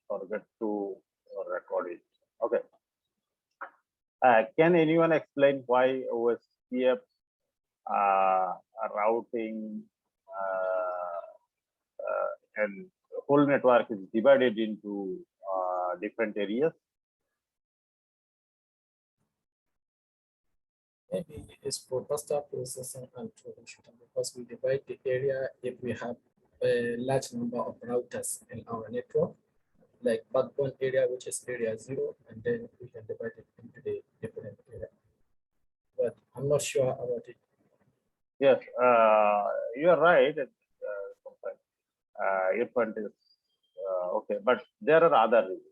forget to record it. Okay. Can anyone explain why OSPF routing and whole network is divided into different areas? Maybe it's for faster processing and troubleshooting, because we divide the area if we have a large number of routers in our network, like backbone area, which is area 0, and then we can divide it into the different area. But I'm not sure about it. Yes, you are right. Your point is okay, but there are other reasons.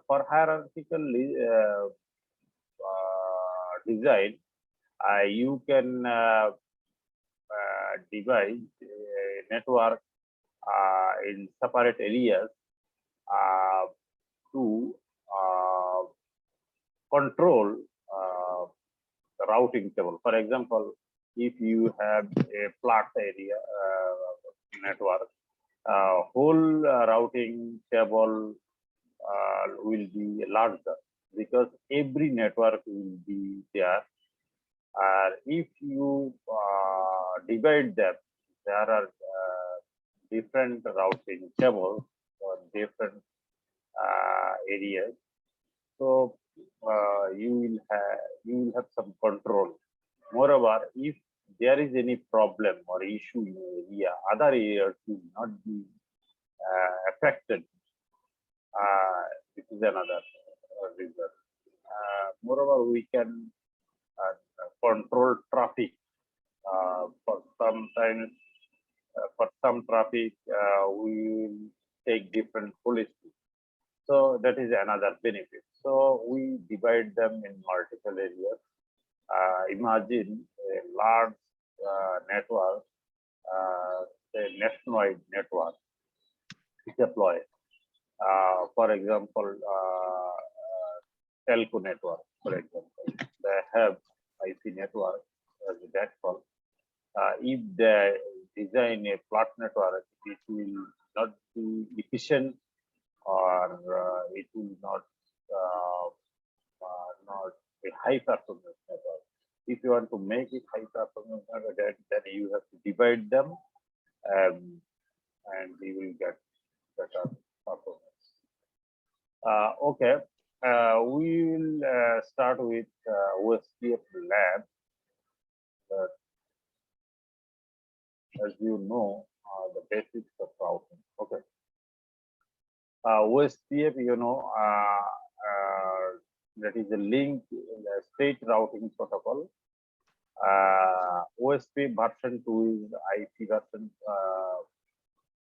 For hierarchical design, you can divide network in separate areas to control the routing table. For example, if you have a flat area network, whole routing table will be larger because every network will be there. If you divide them, there are different routing tables for different areas. So you will have some control. Moreover, if there is any problem or issue in the area, other areas will not be affected. This is another reason. Moreover, we can control traffic. For some traffic, we will take different policies. So that is another benefit. So we divide them in multiple areas. Imagine a large network, a nationwide network deployed. For example, telco network, for example, they have IP network as a backbone. If they design a flat network, it will not be efficient, or it will not a high performance network. If you want to make it high performance network, then you have to divide them, and you will get better performance. Okay, we will start with OSPF lab. As you know, the basics of routing. Okay. OSPF, you know, that is a link state routing protocol. OSPF version 2 is IP version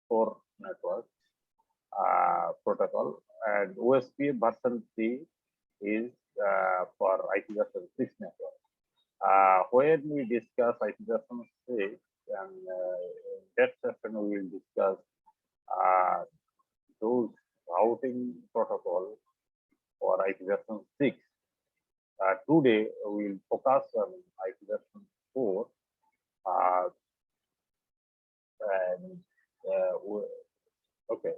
4 network protocol, and OSPF version 3 is for IP version 6 network. When we discuss IP version 6, and in that session we will discuss those routing protocol for IP version 6. Today we will focus on IP version 4, and okay.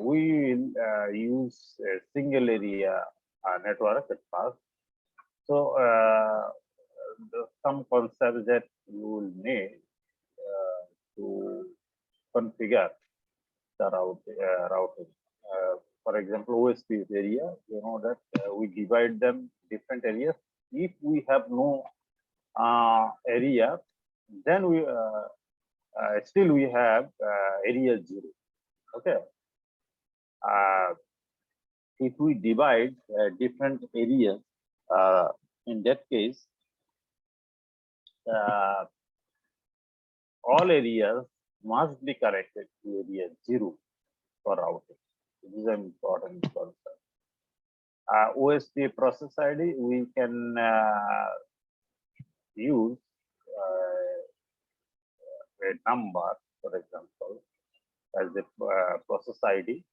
We will use a single area network at first. So some concepts that you will need to configure the routing. For example, OSPF area, you know that we divide them different areas. If we have no area, then we still we have area 0. Okay. If we divide different areas, in that case, all areas must be connected to area 0 for routing. This is an important concept. OSPF process ID, we can use a number, for example, as the process ID.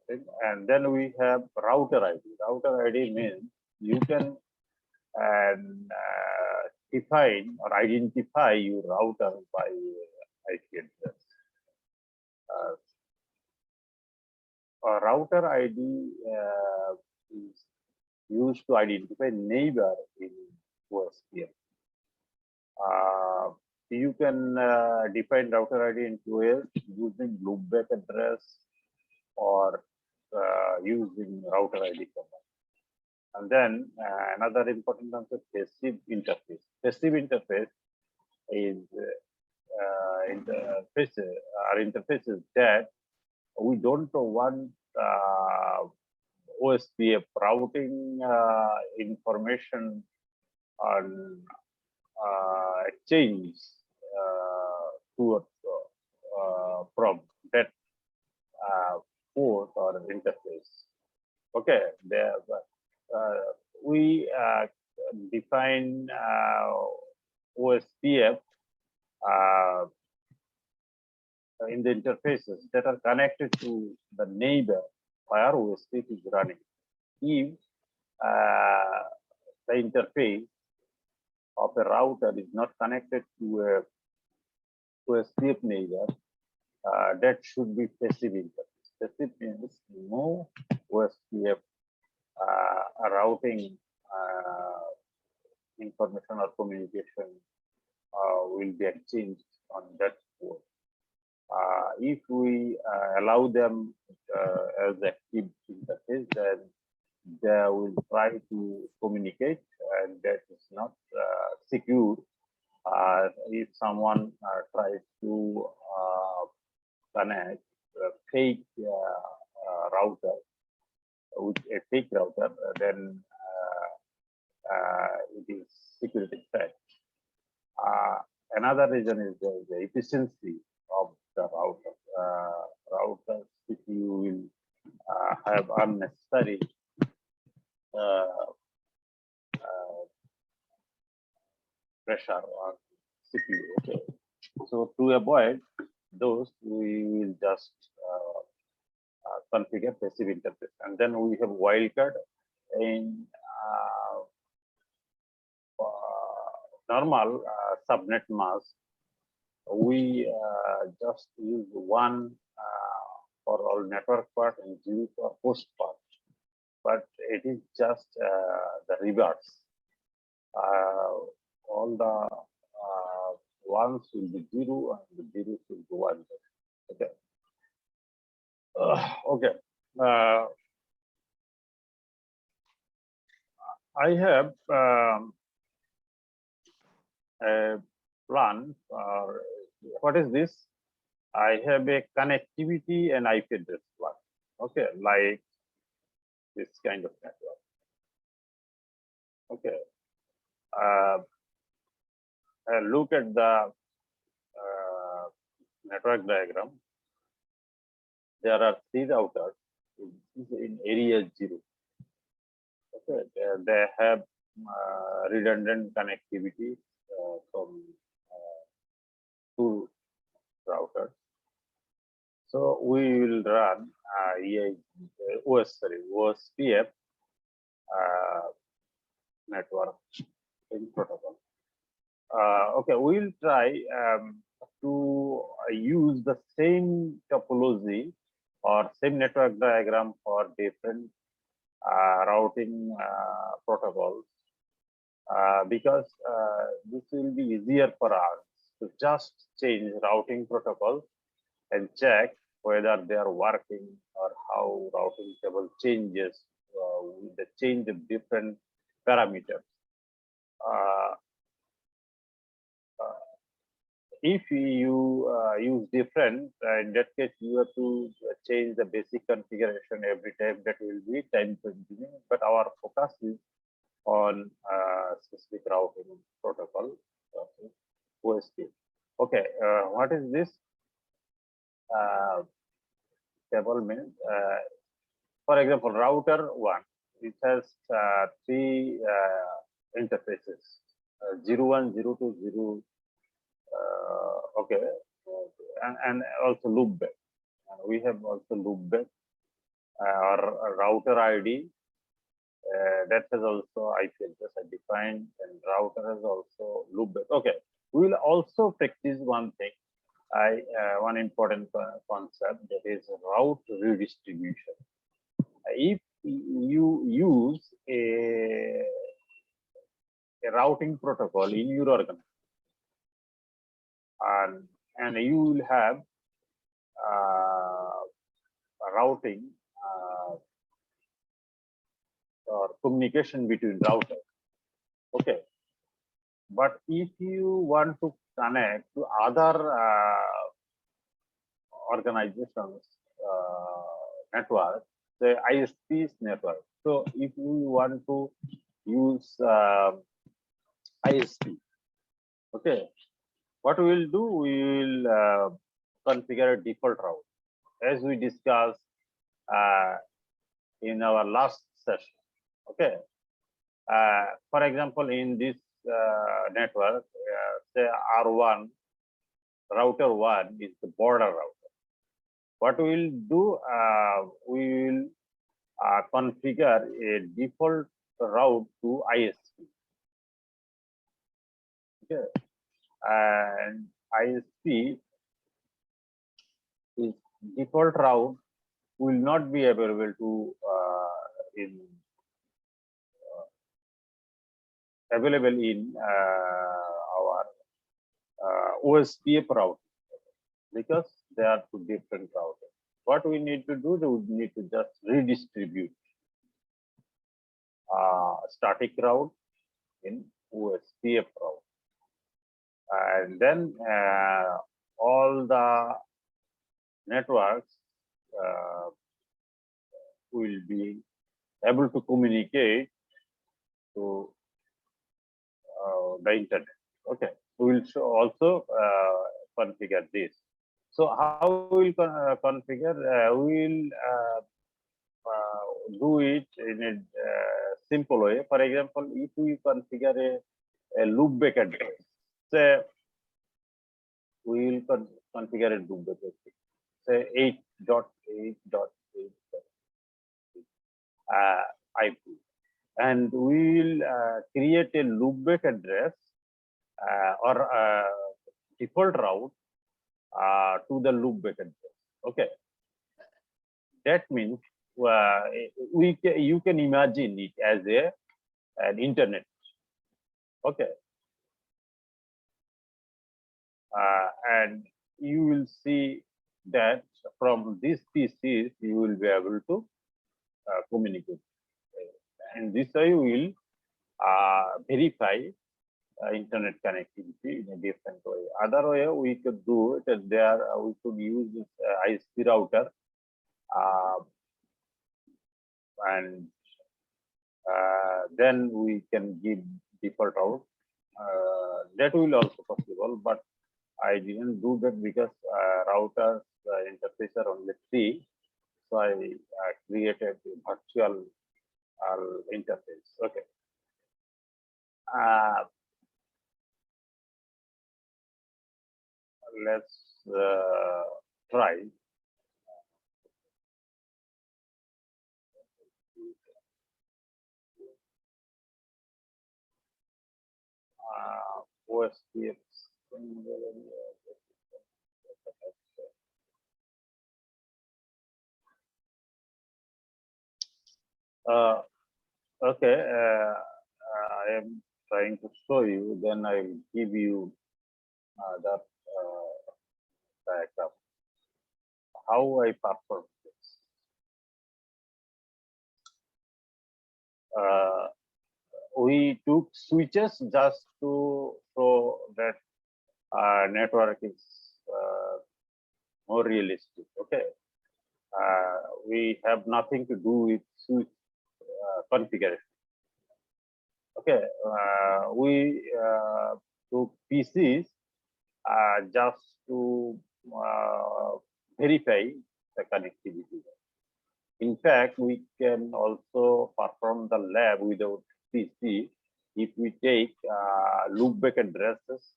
And then we have router ID. Router ID means you can define or identify your router by IP address. A router ID is used to identify neighbor in OSPF. You can define router ID in QoS using loopback address or using router ID command. And then another important concept, passive interface. Passive interface is interfaces that we don't want OSPF routing information on exchange towards from that port or interface. Okay, there we define OSPF in the interfaces that are connected to the neighbor where OSPF is running. If the interface of a router is not connected to a OSPF neighbor, that should be passive interface. Passive means no OSPF routing information or communication will be exchanged on that port. If we allow them as active interface, then they will try to communicate, and that is not secure. If someone tries to connect a fake router with a fake router, then it is security threat. Another reason is the efficiency of the router. Routers, if you will have unnecessary pressure on CPU. Okay, so to avoid those, we will just configure passive interface, and then we have wildcard in normal subnet mask. We just use one for all network part and 0 for host part, but it is just the reverse. All the ones will be 0 and the zeros will be 1. Okay. Okay. I have a plan for what is this? I have a connectivity and IP address plan. Okay, like this kind of network. Okay. Look at the network diagram. There are 3 routers in area 0. Okay, they have redundant connectivity from 2 routers. So we will run OSPF network in protocol. Okay, we will try to use the same topology or same network diagram for different routing protocols, because this will be easier for us to just change routing protocols and check whether they are working or how routing table changes with the change of different parameters. If you use different, in that case, you have to change the basic configuration every time. That will be time consuming, but our focus is on specific routing protocol, OSP. Okay, what is this? Table means, for example, router 1, it has 3 interfaces, 01, 02, 0. Okay, and also loopback. We have also loopback. or router ID. That has also IP address I defined, and router has also loopback. Okay, we will also practice one thing. One important concept, that is route redistribution. If you use a routing protocol in your organization, and you will have routing or communication between routers. Okay, but if you want to connect to other organizations network, the ISP's network. So if you want to use ISP, okay, what we will do, we will configure a default route as we discussed in our last session. Okay, for example, in this network, say R1, router 1 is the border router. What we will do, we will configure a default route to ISP. Okay, and ISP is default route will not be available to available in our OSPF route, because they are two different routers. What we need to do, we need to just redistribute static route in OSPF route, and then all the networks will be able to communicate to the internet. Okay, we will also configure this. So how we will configure? We will do it in a simple way. For example, if we configure a loopback address, say we will configure a loopback address, say 8.8.8 IP, and we will create a loopback address or default route to the loopback address. Okay, that means you can imagine it as an internet. Okay, and you will see that from these PCs you will be able to communicate, and this way we will verify internet connectivity in a different way. Other way we could do it, and there we could use this ISP router, and then we can give default route. That will also possible, but I didn't do that because routers interface are only 3, so I created a virtual interface. Okay. Let's try. OSPF. Okay, I am trying to show you, then I will give you that diagram, how I perform this. We took switches just to show that network is more realistic. Okay, we have nothing to do with switch configuration. Okay, we took PCs just to verify the connectivity. In fact, we can also perform the lab without PC if we take loopback addresses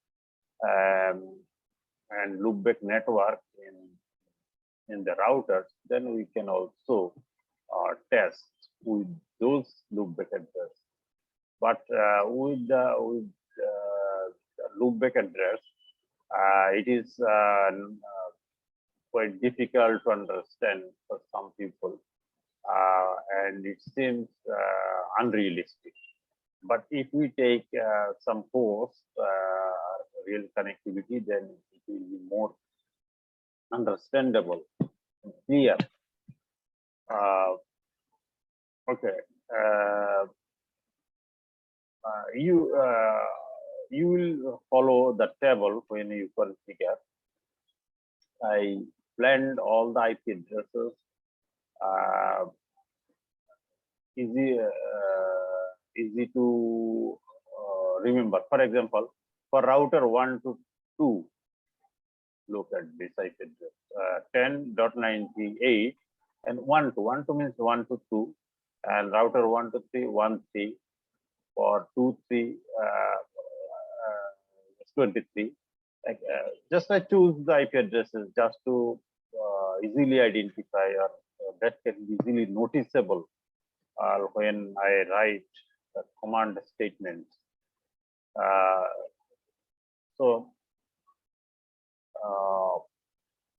and loopback network in the routers. Then we can also test with those loopback address. But with loopback address, it is quite difficult to understand for some people, and it seems unrealistic. But if we take some course, real connectivity, then it will be more understandable and clear. Okay. You will follow the table when you configure. I blend all the IP addresses. Easy to remember. For example, for router 1 to 2, look at this IP address 10.98 and 1 to 1 to means 1 to 2, and router 1 to 3 1 3, for 2 3 23. Like, just I choose the IP addresses just to easily identify, or that can be easily noticeable when I write the command statements. So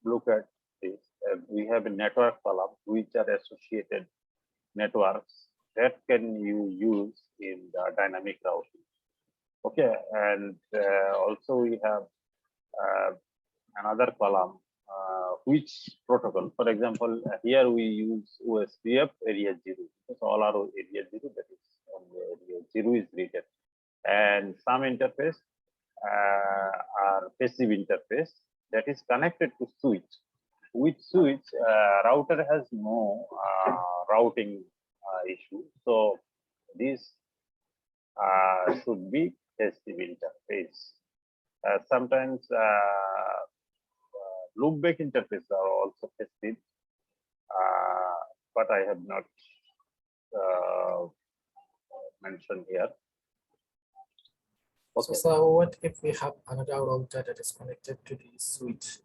look at this. We have a network column which are associated networks that can you use in the dynamic routing. Okay, and also we have another column which protocol. For example, here we use OSPF area 0. Because all are area 0, that is on the area 0 is written. And some interface are passive interface that is connected to switch. With switch, router has no routing issue. So this should be passive interface. Sometimes loopback interfaces are also passive, but I have not mentioned here. Okay. So what if we have another router that is connected to the switch?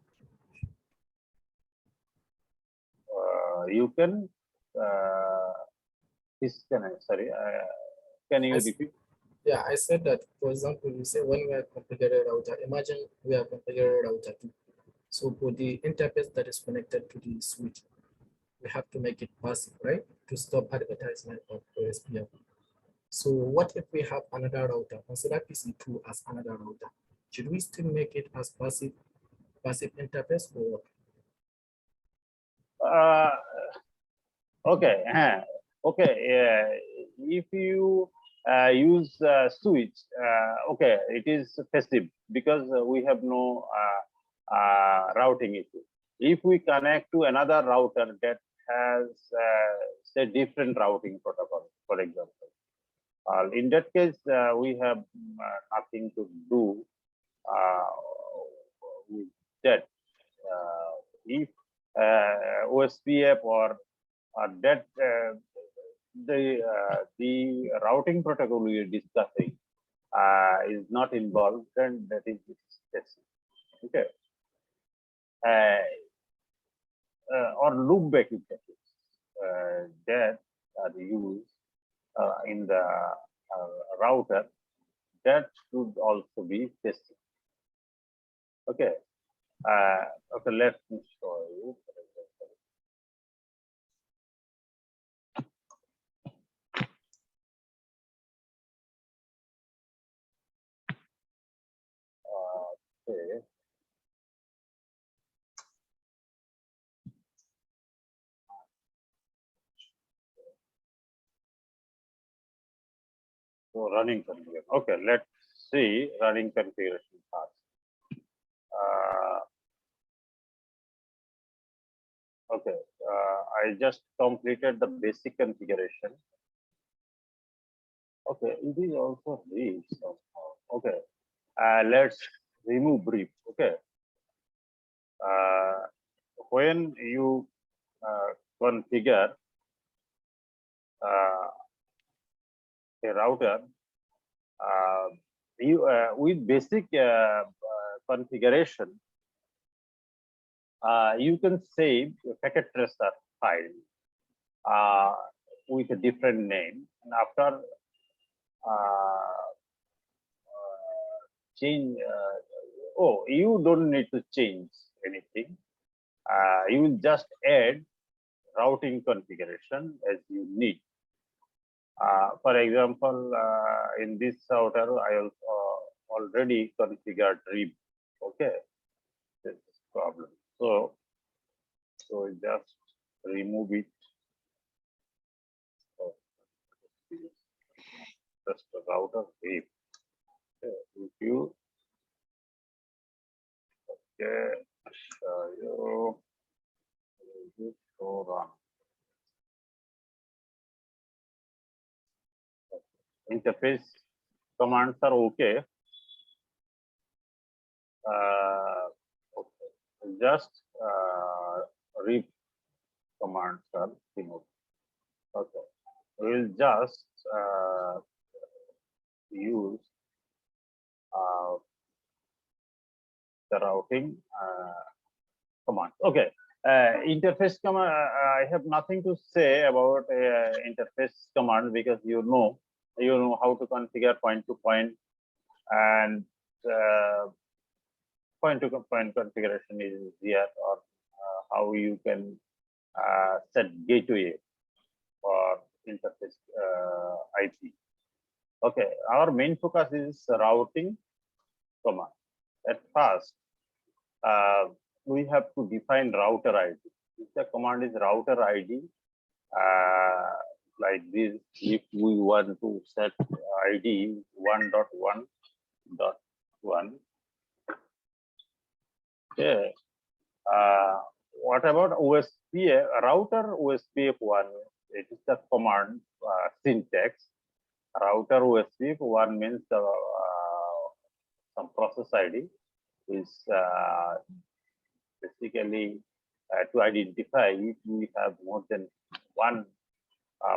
You can, can you repeat? Yeah, I said that, for example, you say when we are configuring router, imagine we are configuring router 2. So for the interface that is connected to the switch, we have to make it passive, right? To stop advertisement of OSPF. So what if we have another router? Consider PC2 as another router. Should we still make it as passive interface, or? Okay. Okay. If you use switch, okay, it is passive because we have no routing issue. If we connect to another router that has say different routing protocol, for example, in that case we have nothing to do with that. If OSPF or that the routing protocol we are discussing is not involved, then that is passive. Okay. Or loopback interface that are used in the router, that should also be passive. Okay. Okay, let me show you. Okay. So running configuration. Okay, let's see running configuration part. Okay, I just completed the basic configuration. Okay, it is also brief somehow. Okay, let's remove brief. Okay, when you configure a router, you with basic configuration, you can save a packet tracer file with a different name, and after change, oh, you don't need to change anything. You will just add routing configuration as you need. For example, in this router, I also already configured RIB. Okay, this is problem. So just remove it. Just the router RIB. Okay, if you show you so run. Interface commands are okay. Okay. Just read commands are removed. Okay, we'll just use the routing command. Okay, interface command. I have nothing to say about interface command because you know how to configure point to point, and point to point configuration is here, or how you can set gateway for interface IP. Okay, our main focus is routing command. At first, we have to define router ID. If the command is router ID, like this, if we want to set ID 1.1.1, okay. What about OSPF router OSPF1? It is the command syntax. Router OSPF1 means some process ID is basically to identify if we have more than one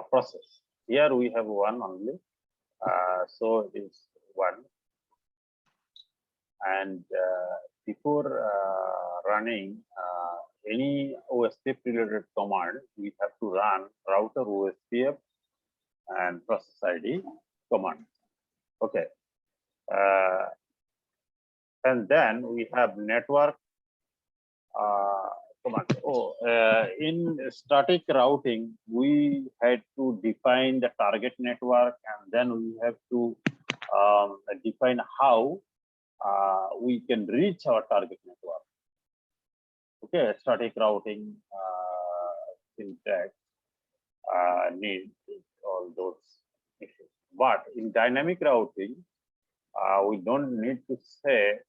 process. Here we have one only, so it is one. And before running any OSPF related command, we have to run router OSPF and process ID command. Okay. And then we have network command. Oh, in static routing, we had to define the target network, and then we have to define how we can reach our target network. Okay, static routing syntax needs all those issues. But in dynamic routing, we don't need to say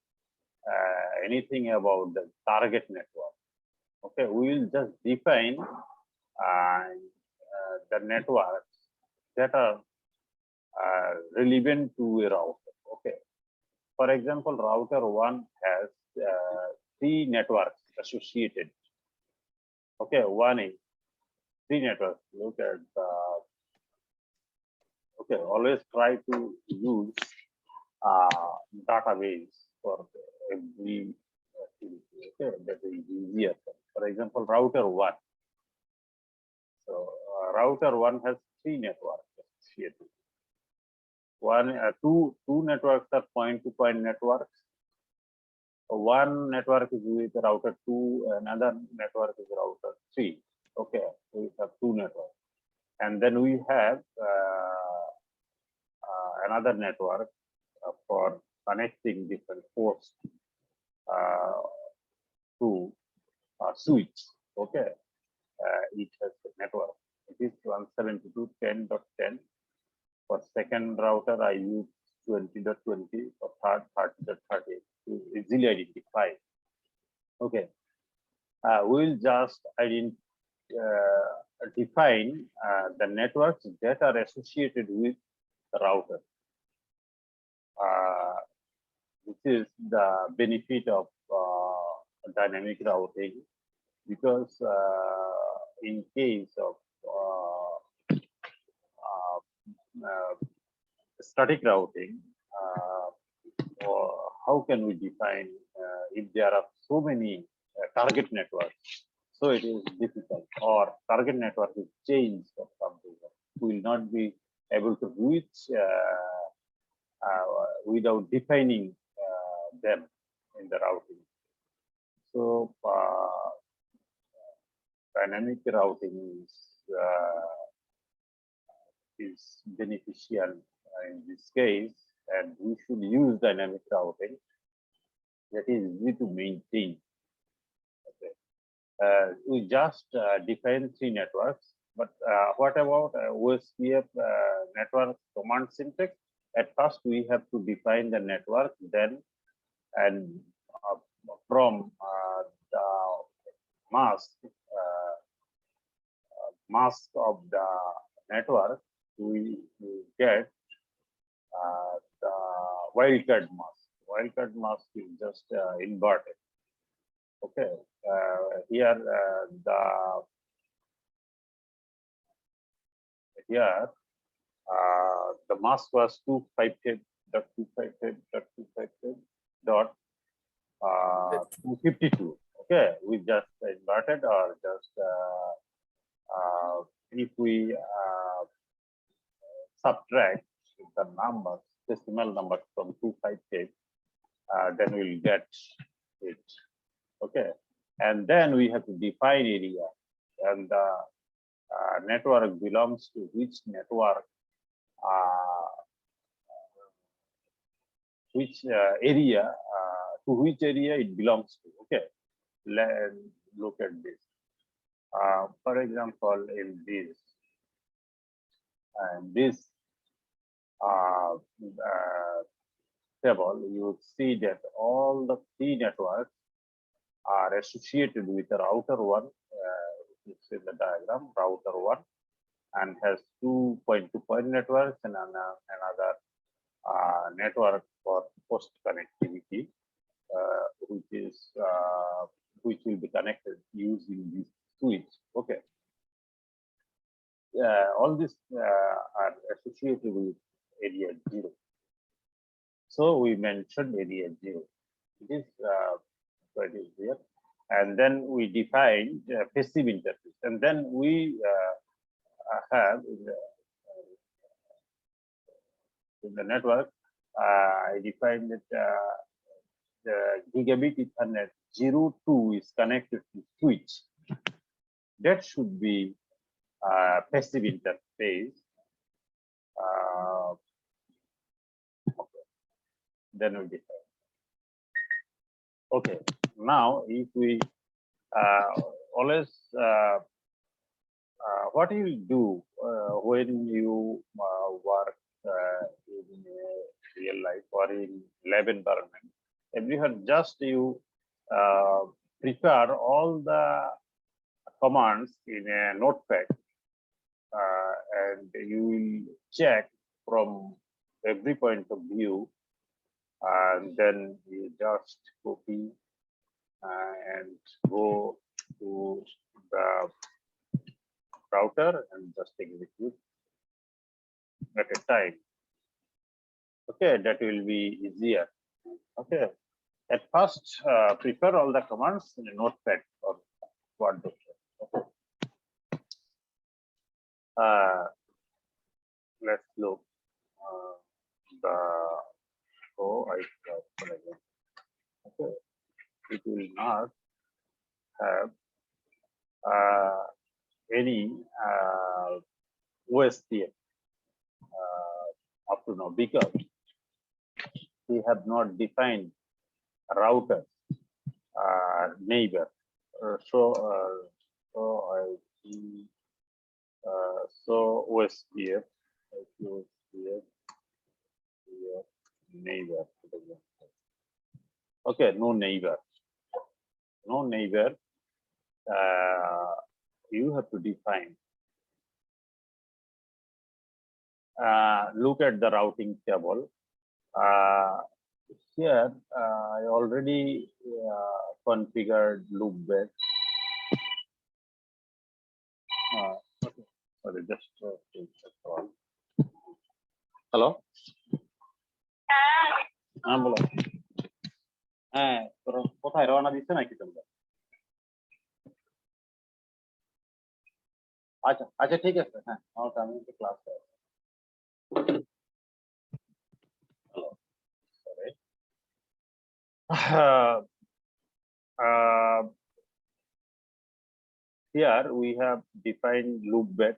anything about the target network. Okay, we will just define the networks that are relevant to a router. Okay, for example, router 1 has 3 networks associated. Okay, one is 3 networks. Look at okay, always try to use database for every activity. Okay, that is easier. For example, router 1. So router 1 has 3 networks associated. Two networks are point-to-point networks. One network is with router 2, another network is router 3. Okay, so we have 2 networks, and then we have another network for connecting different ports to switch. Okay, each has a network. It is 172.10.10. For second router, I use 20.20. For third, 30.30 to easily identify. Okay, we'll just define the networks that are associated with the router. This is the benefit of dynamic routing, because in case of static routing, how can we define if there are so many target networks? So it is difficult, or target network is changed for some reason. We will not be able to reach without defining them in the routing. So dynamic routing is beneficial in this case, and we should use dynamic routing. That is easy to maintain. Okay. We just define 3 networks, but what about OSPF network command syntax? At first, we have to define the network, then and from the mask of the network, we get the wildcard mask. Wildcard mask is just inverted. Okay, here the mask was 255.255.255 dot 252. Okay, we just inverted, or just if we subtract the numbers, decimal numbers from 258, then we'll get it. Okay, and then we have to define area, and the network belongs to which network, which area, to which area it belongs to. Okay, let's look at this. For example, in this table, you would see that all the 3 networks are associated with the router 1. It's in the diagram, router 1, and has 2 point-to-point networks and another network for post connectivity, which will be connected using this switch. Okay. All these are associated with area 0. So we mentioned area 0. It is what is here, and then we define passive interface, and then we have in the network. I defined that the gigabit Ethernet 02 is connected to switch. That should be passive interface. Okay. Then we define. Okay. Now, if we always what you will do when you work in real life or in lab environment, everywhere just you prepare all the commands in a notepad, and you will check from every point of view, and then you just copy and go to the router and just execute at a time. Okay, that will be easier. Okay, at first prepare all the commands in a notepad or Word document. Okay. Let's look okay, it will not have any OSPF up to now, because we have not defined router neighbor. So I see so OSPF neighbor. Okay, no neighbor. No neighbor. You have to define. Look at the routing table. Here, I already configured loopback. Okay. Sorry, just take the call. Hello? বলো হ্যাঁ তোর কোথায় রওনা দিচ্ছে নাকি তোমরা আচ্ছা আচ্ছা ঠিক আছে হ্যাঁ আমার আমি একটু ক্লাসে আছি hello sorry here we have defined loopback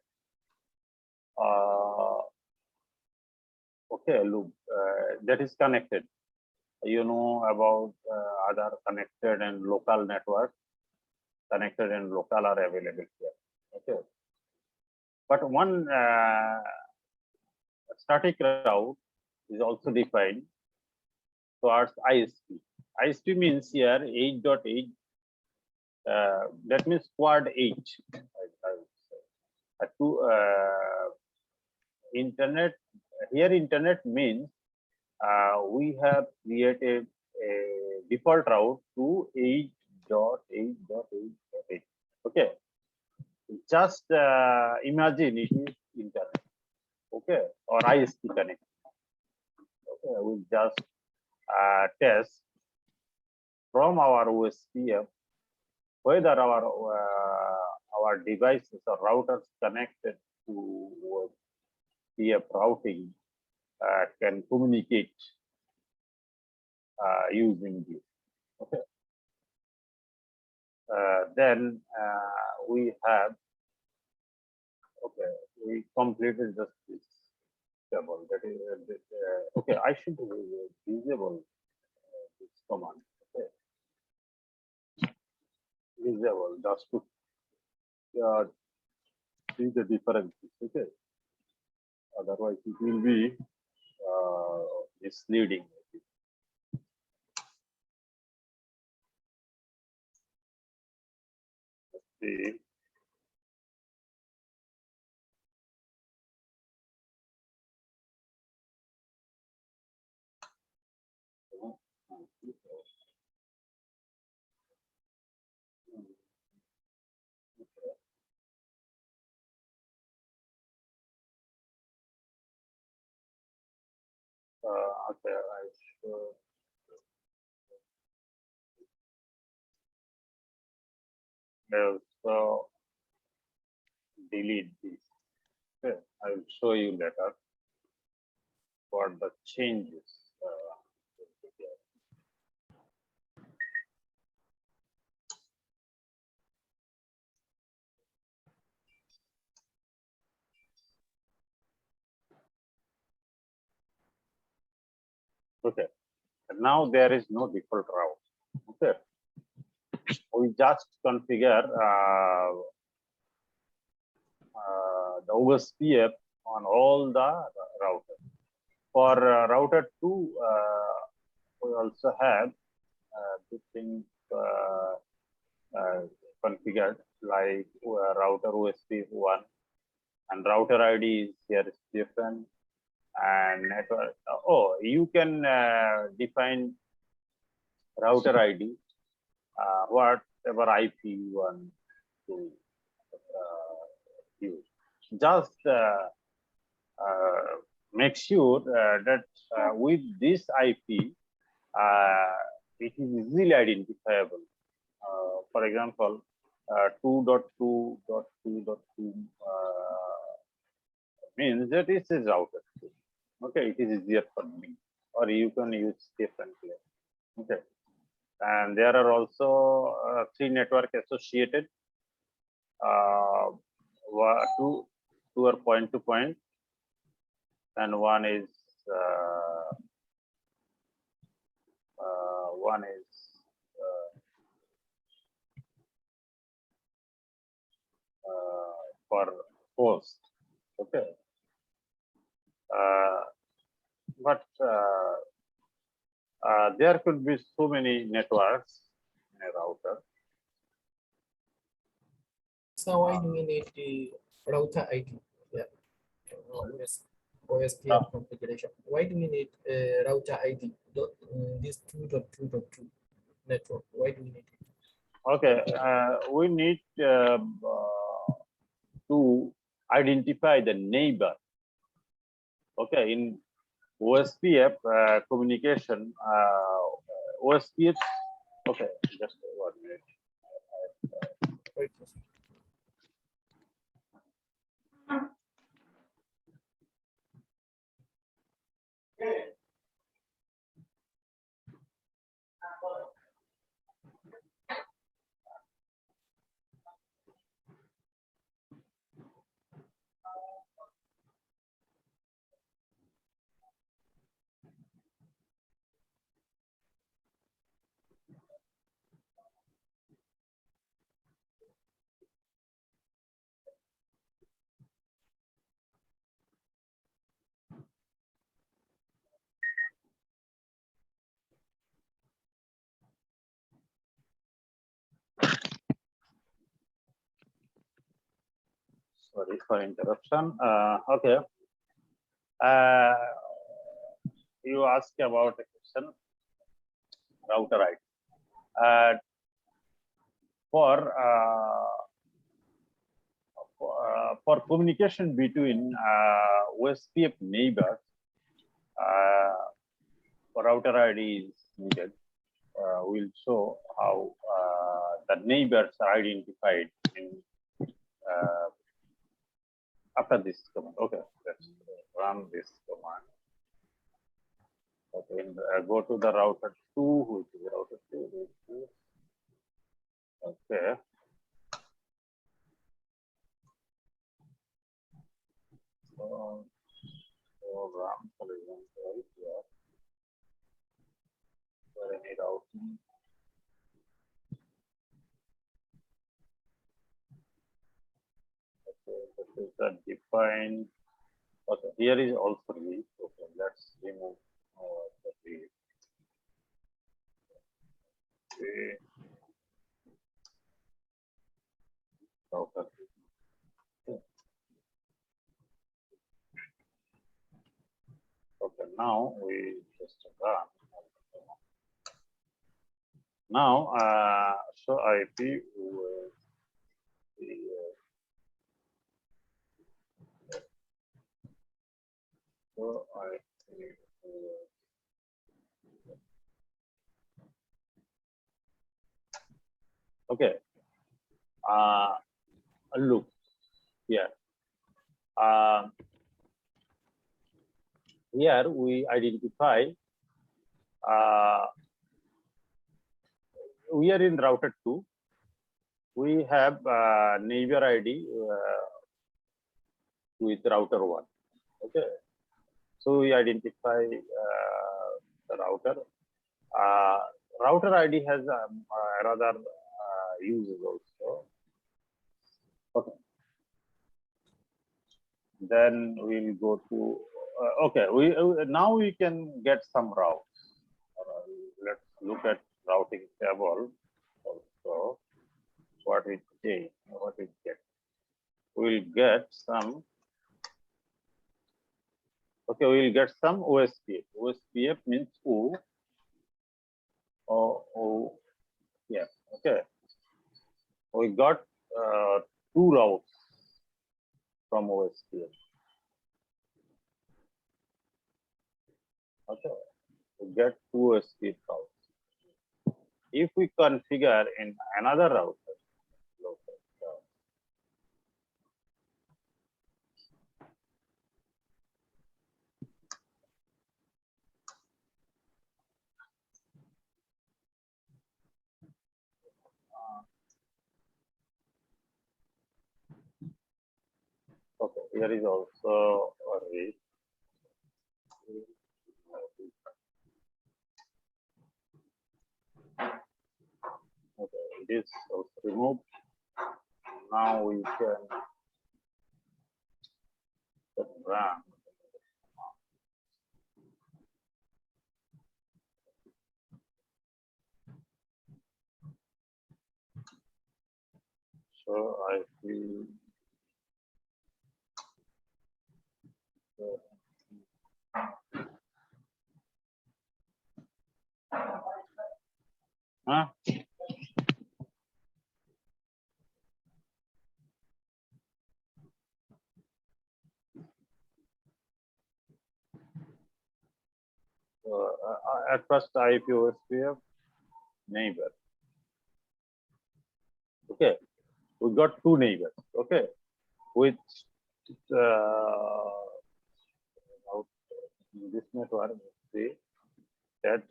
okay loop that is connected you know about other connected and local networks connected and local are available here okay but one static route is also defined towards ISP. ISP means here 8.8 that means quad 8 I would say. To internet here internet means we have created a default route to 8.8.8.8 okay just imagine it is internet okay or ISP connect okay we just test from our OSPF whether our devices or routers connected to OSPF routing can communicate using this. Okay. Then we have okay we completed just this table that is okay I should disable this command okay disable just to see the differences okay otherwise it will be misleading let's see okay I should also delete this okay I will show you later what the changes okay now there is no default route okay we just configure the OSPF on all the routers. For router 2, we also have this thing configured like router OSPF 1 and router ID is here is different and network. Oh, you can define router ID, whatever IP you want to use. Just make sure that with this IP, it is easily identifiable. For example, 2.2.2.2 means that it is router. Okay, it is easier for me, or you can use different place. Okay, and there are also 3 network associated. Two are point to point, and one is for host. Okay, but there could be so many networks in a router. So why do we need the router ID? Yeah. OSPF configuration. Why do we need router ID? This 2.2.2 network. Why do we need it? Okay, we need to identify the neighbor. Okay, in OSPF communication, OSPF. Okay, just 1 minute. Wait. Sorry for interruption. Okay. Uh, you asked about a question, router ID. For for communication between OSPF neighbors, router ID is needed. We'll show how the neighbors are identified in after this command. Okay, let's run this command. Okay, and, go to the router 2, which is router 2. Okay. So RAM, for example, here, for any routing. Okay, this is the defined. Okay, here is also read. Okay, let's remove the read. Okay. Router. Okay, now we just run. Now, show IP with the show IP. Okay. Look here. Here we identify. We are in router 2. We have neighbor ID with router 1. Okay. So we identify the router. Router ID has another uses also. Okay. Then we'll go to okay. We now we can get some routes. Let's look at routing table also. What we take, what we get. We'll get some. Okay, we'll get some OSPF. OSPF means O. O. Yeah. Okay. We got 2 routes from OSPF. Okay. We get 2 OSPF routes. If we configure in another router, okay, here is also a read. Okay, it is also removed. Now we can run. So I feel huh? At first IP OSPF neighbor. Okay, we got 2 neighbors. Okay, with this network, see that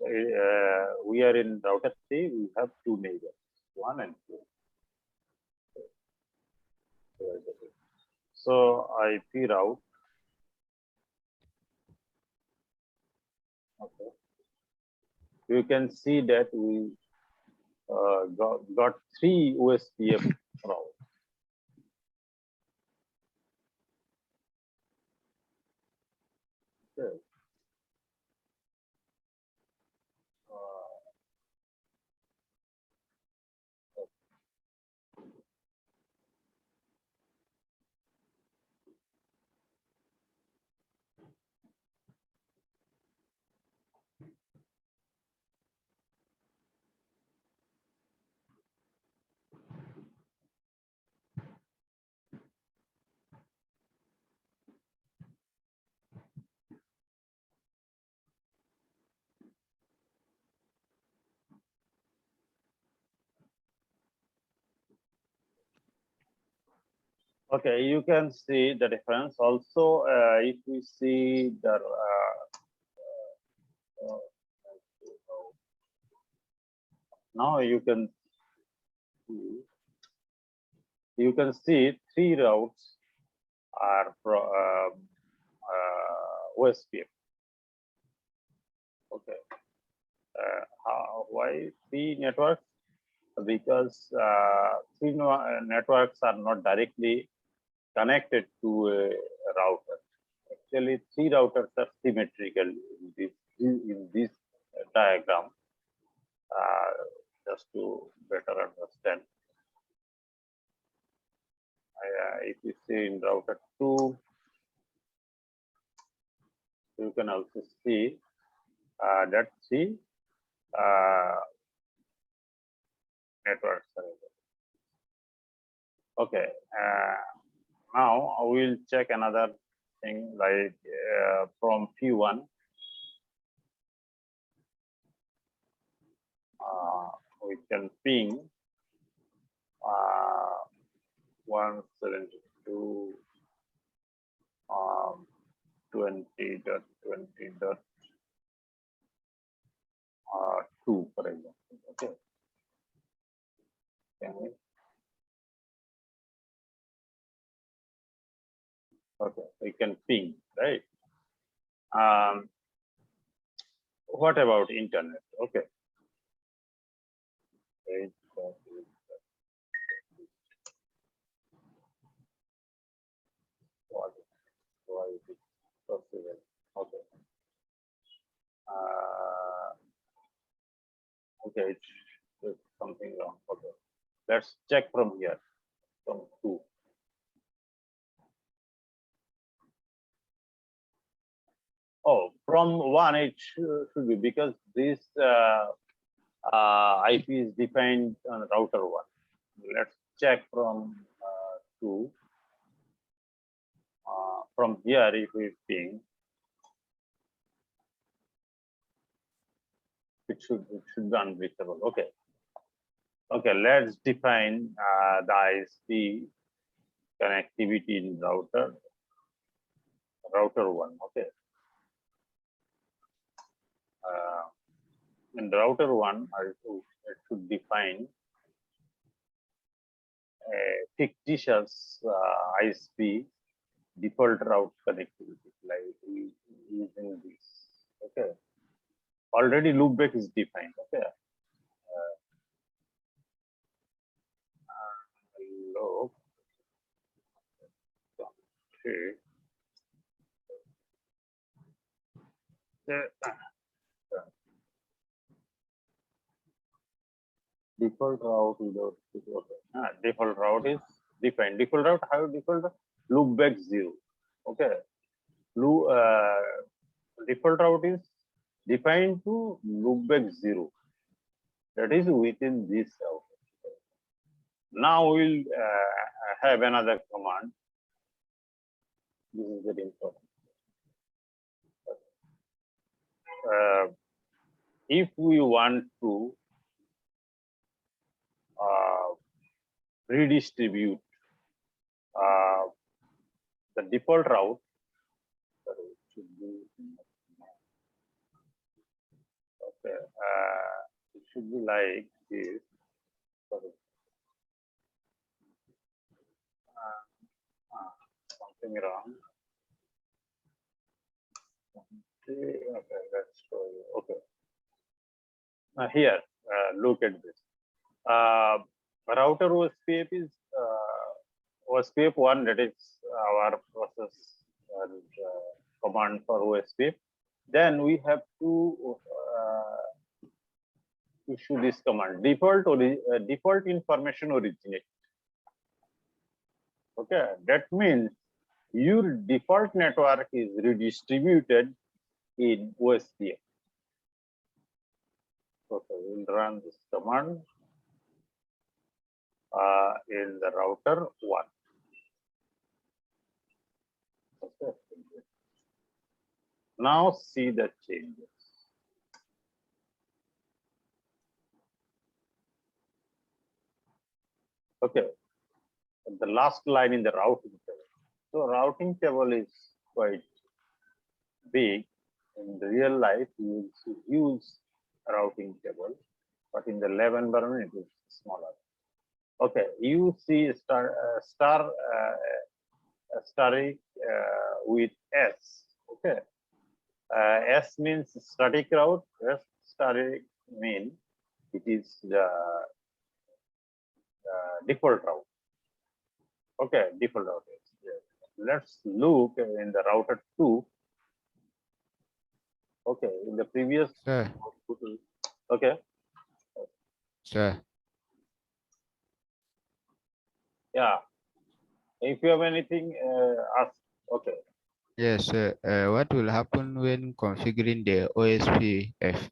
we are in router 3. We have 2 neighbors, 1 and 2. So IP route. Okay, you can see that we got 3 OSPF routes. Okay. Okay, you can see the difference. Also, if we see the now you can see three routes are OSPF. Okay, why three networks? Because three networks are not directly connected to a router. Actually, three routers are symmetrical in this diagram. Just to better understand, if you see in router 2, you can also see that three networks are available. Okay, now I will check another thing like from P1. We can ping 172 20.20.2, for example. Okay. Okay, we can ping, right? What about internet? Okay. Why is it possible? Okay. Okay, it's something wrong. Okay. Let's check from here, from 2. Oh, from 1 it should be, because this IP is defined on router 1. Let's check from 2. From here, if we ping, it should be unreachable. Okay. Okay, let's define the ISP connectivity in router 1. Okay. In router 1, it should define a fictitious ISP default route connectivity, like using this. Okay. Already loopback is defined. Okay. Loop. Okay. Default route without default route is defined. Default route, how default loopback 0. Okay. Default route is defined to loopback 0. That is within this route. Now we'll have another command. This is very important. If we want to redistribute the default route, sorry, it should be, okay, it should be like this. Sorry. Something wrong. Okay, let's show you. Okay. Here, look at this. Router OSPF is OSPF 1, that is our process and command for OSPF. Then we have to issue this command, default information originate. Okay, that means your default network is redistributed in OSPF. Okay, we'll run this command in the router 1. Okay. Now see the changes. Okay. the last line in the routing table. So routing table is quite big. In the real life, you will use routing table, but in the lab environment, it is smaller. Okay, you see static with S. Okay, S means static route. S static mean it is the default route. Okay, default route. Yes. Let's look in the router 2. Okay, in the previous. Sir. Okay. Sir. Yeah. If you have anything, ask. Okay. Yes, sir. What will happen when configuring the OSPF?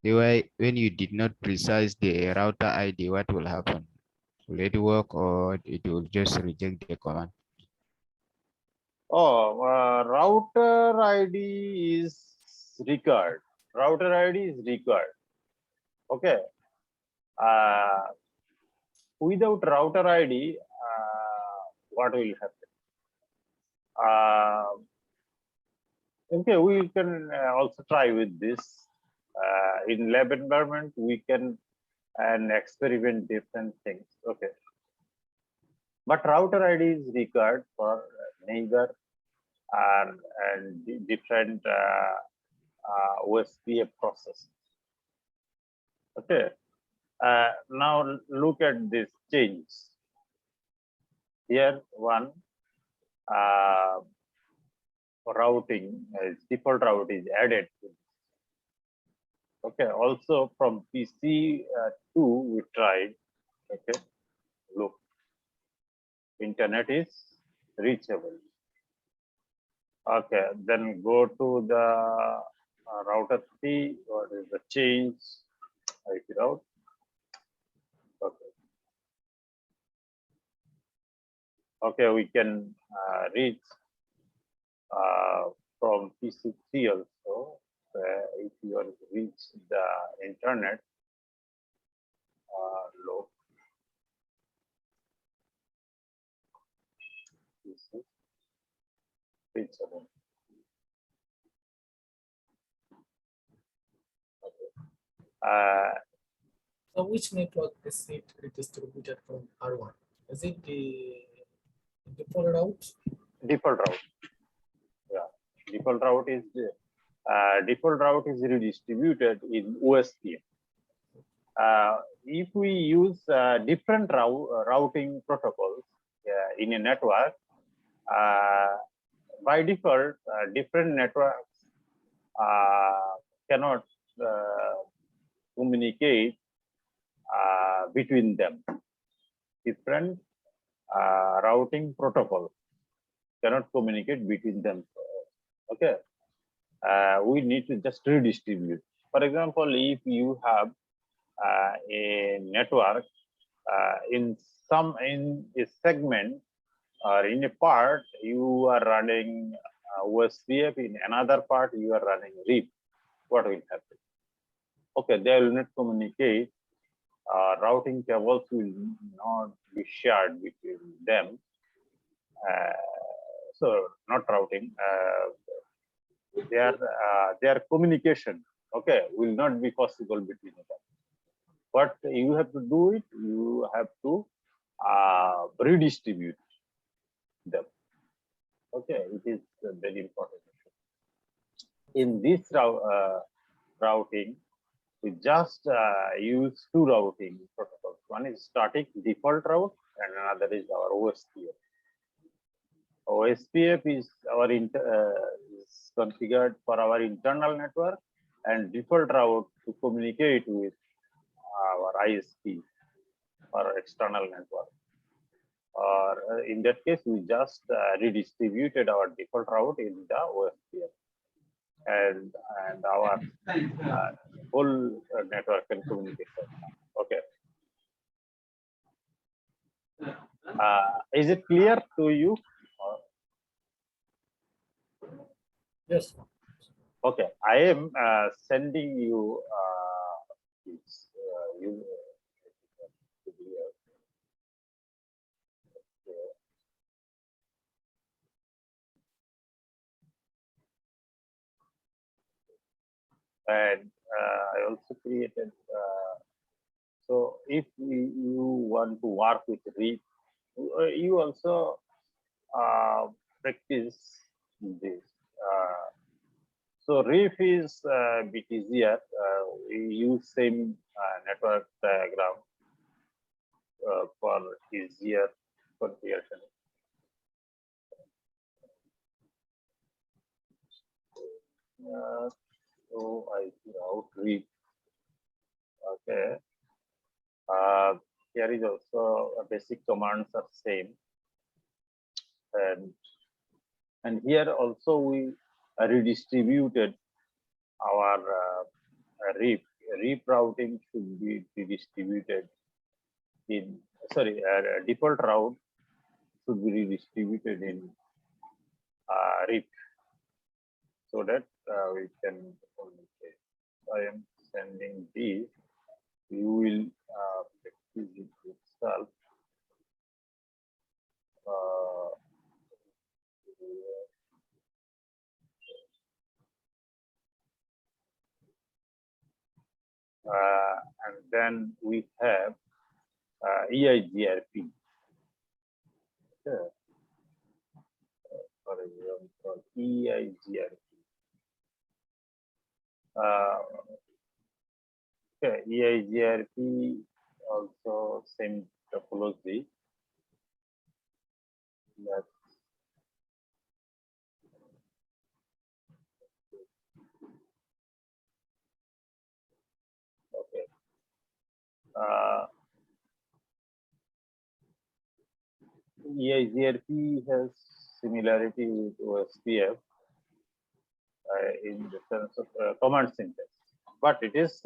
When you did not precise the router ID, what will happen? Will it work or it will just reject the command? Oh, router ID is required. Router ID is required. Okay. Without router ID, what will happen? Okay, we can also try with this. In lab environment, we can and experiment different things. Okay. But router ID is required for neighbor and different OSPF process. Okay. Now look at this change. Here one routing default route is added. Okay. Also from PC2 we tried. Okay. Look, internet is reachable. Okay. Then go to the router 3. What is the change? Write it out. Okay. Okay, we can reach from PC3 also. If you want to reach the internet, low. This is reachable. Okay. So which network is it distributed from R1? Is it the default route? Default route. Yeah, default route is redistributed in OSPF. If we use different routing protocols in a network, by default, different networks cannot communicate between them. Different routing protocols cannot communicate between them. Okay, we need to just redistribute. For example, if you have a network in a segment or in a part, you are running OSPF, in another part you are running RIP. What will happen? Okay, they will not communicate. Routing tables will not be shared between them. So not routing. Their communication, okay, will not be possible between them. What you have to do it, you have to redistribute them. Okay, it is very important. In this routing, we just use two routing protocols. One is static default route and another is our OSPF. OSPF is our is configured for our internal network, and default route to communicate with our ISP or external network. Or in that case, we just redistributed our default route in the OSPF, and our whole network can communicate. Okay. Is it clear to you? Yes. Okay, I am sending you this. And I also created. So if you want to work with REAP, you also practice this. So REAP is a bit easier. We use same network diagram for easier configuration. So I out REAP. Okay. Here is also basic commands are same, and here also we redistributed our REAP. REAP routing should be redistributed in default route should be redistributed in REAP so that we can communicate. I am sending this. You will practice it yourself. And then we have EIGRP. Okay. For example, EIGRP. Okay, EIGRP also same topology. That's okay. EIGRP has similarity with OSPF in the sense of command syntax, but it is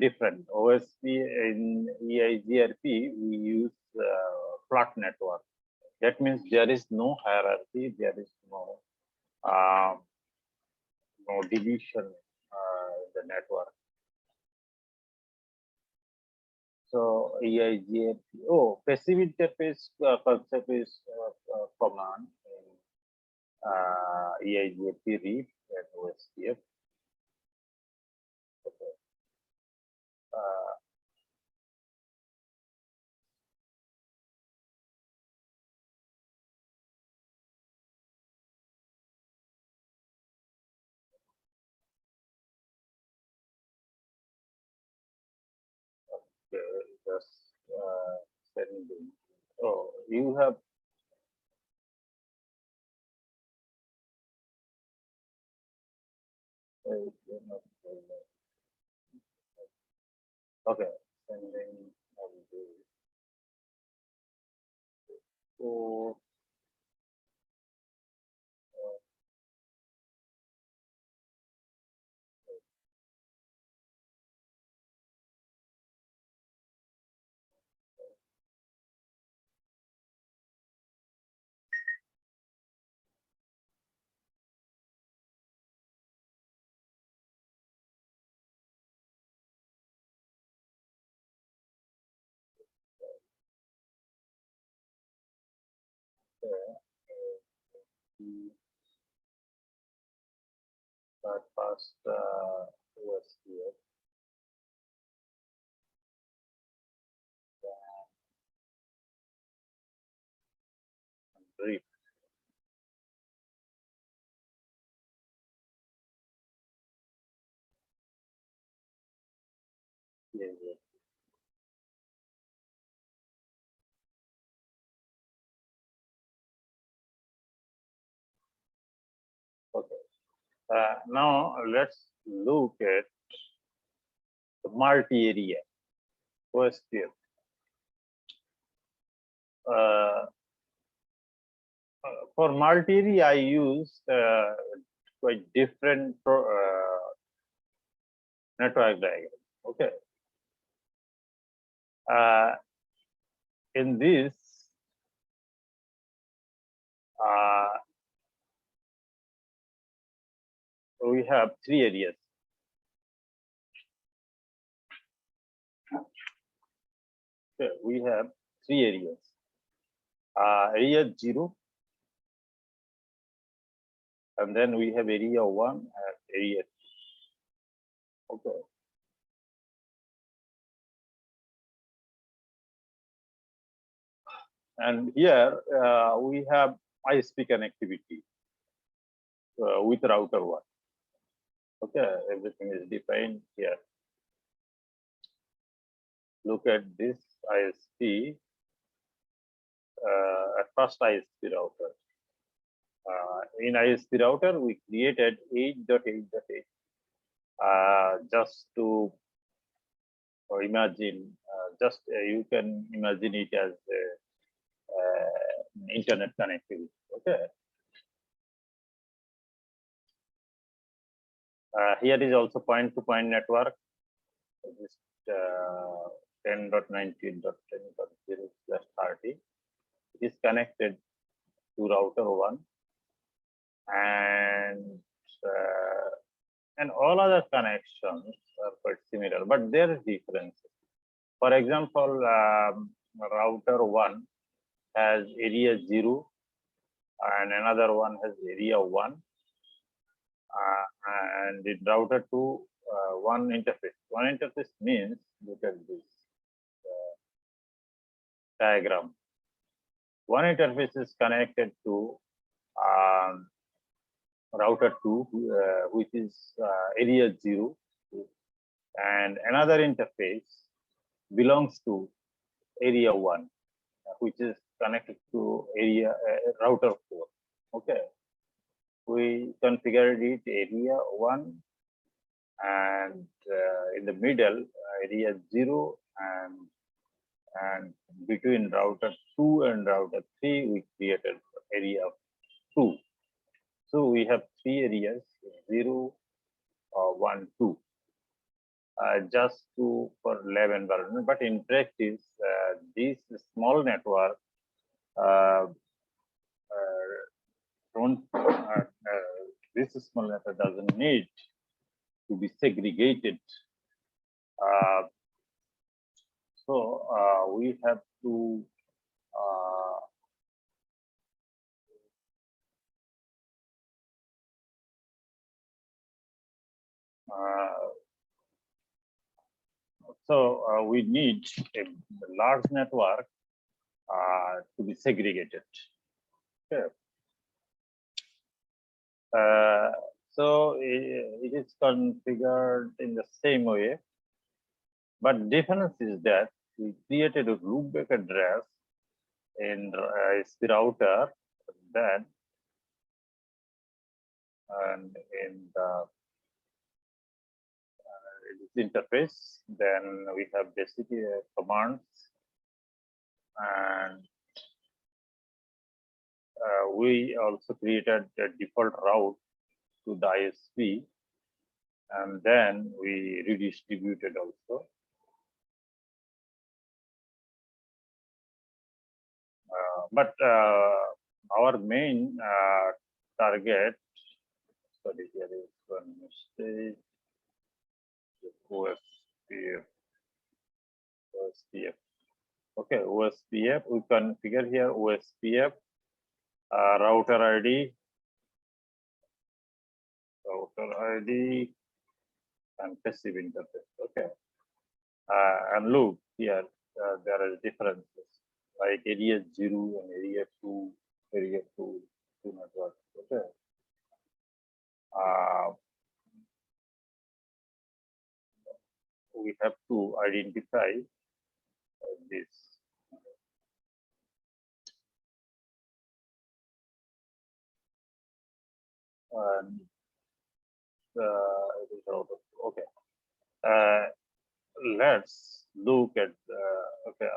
different. OSP in EIGRP we use flat network. That means there is no hierarchy, there is no division in the network. So EIGRP, passive interface concept is common in EIGRP REAP and OSPF. Okay. Just sending. Oh, you have. Okay, sending. So, that past OSPF. REAP. Yeah, yeah. Okay. Now let's look at the multi-area OSPF. For multi-area, I use quite different network diagram. Okay. In this, we have three areas. Okay, we have three areas. Area 0, and then we have area 1 and area 2. Okay. And here we have ISP connectivity with router 1. Okay, everything is defined here. Look at this ISP, at first ISP router. In ISP router, we created 8.8.8 just to imagine, you can imagine it as internet connectivity. Okay. Here is also point-to-point network. This 10.19.10.0/30. It is connected to router 1, and all other connections are quite similar, but there are differences. For example, router 1 has area 0, and another one has area 1. And in router 2, one interface. One interface means, look at this diagram. One interface is connected to router 2, which is area 0, and another interface belongs to area 1, which is connected to router 4. Okay. We configured it area 1, and in the middle area 0, and between router 2 and router 3 we created area 2. So we have 3 areas, 0, 1, 2, just for lab environment. But in practice, this small network this small network doesn't need to be segregated. So we have to we need a large network to be segregated. Okay. So it is configured in the same way, but difference is that we created a loopback address in ISP router, then and in the interface, then we have basically commands, and we also created a default route to the ISP, and then we redistributed also. But our main target, sorry, here is one mistake. OSPF. Okay, OSPF. We configure here OSPF, router ID, and passive interface. Okay, and look here, there are differences like area 0 and area 2 network. Okay. We have to identify this. And okay. Let's look at okay.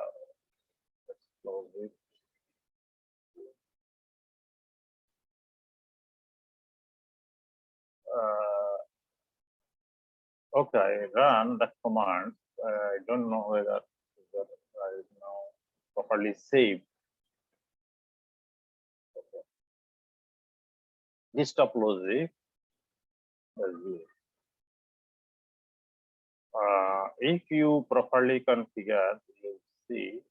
Let's close it. Okay, I run the command. I don't know whether I now properly saved. Okay. This topology. If you properly configure, you see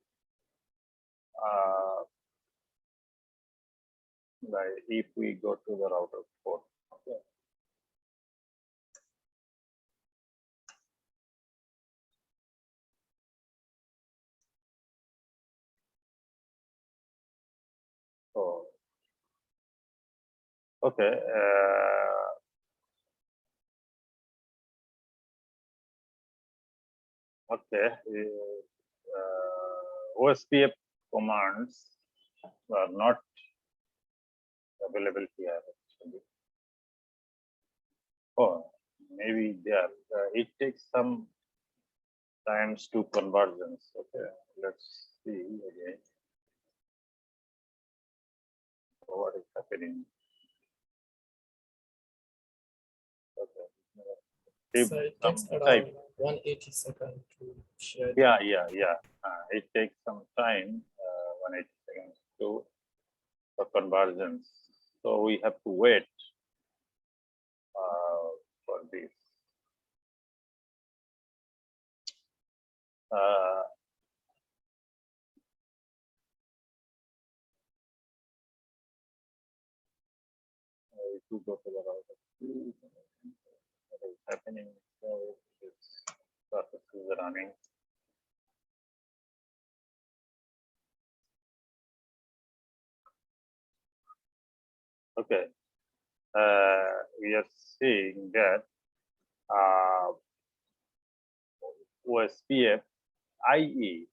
like if we go to the router 4. Okay. Okay. Okay. OSPF commands are not available here actually. Oh, maybe they are. It takes some times to convergence. Okay, let's see again. What is happening? Okay. So it takes Some around type. 180 seconds to share. Yeah. It takes some time, 180 seconds to for convergence. So we have to wait for this. If you go to the router, what is happening? So this process is running. Okay, we are seeing that OSPF IE,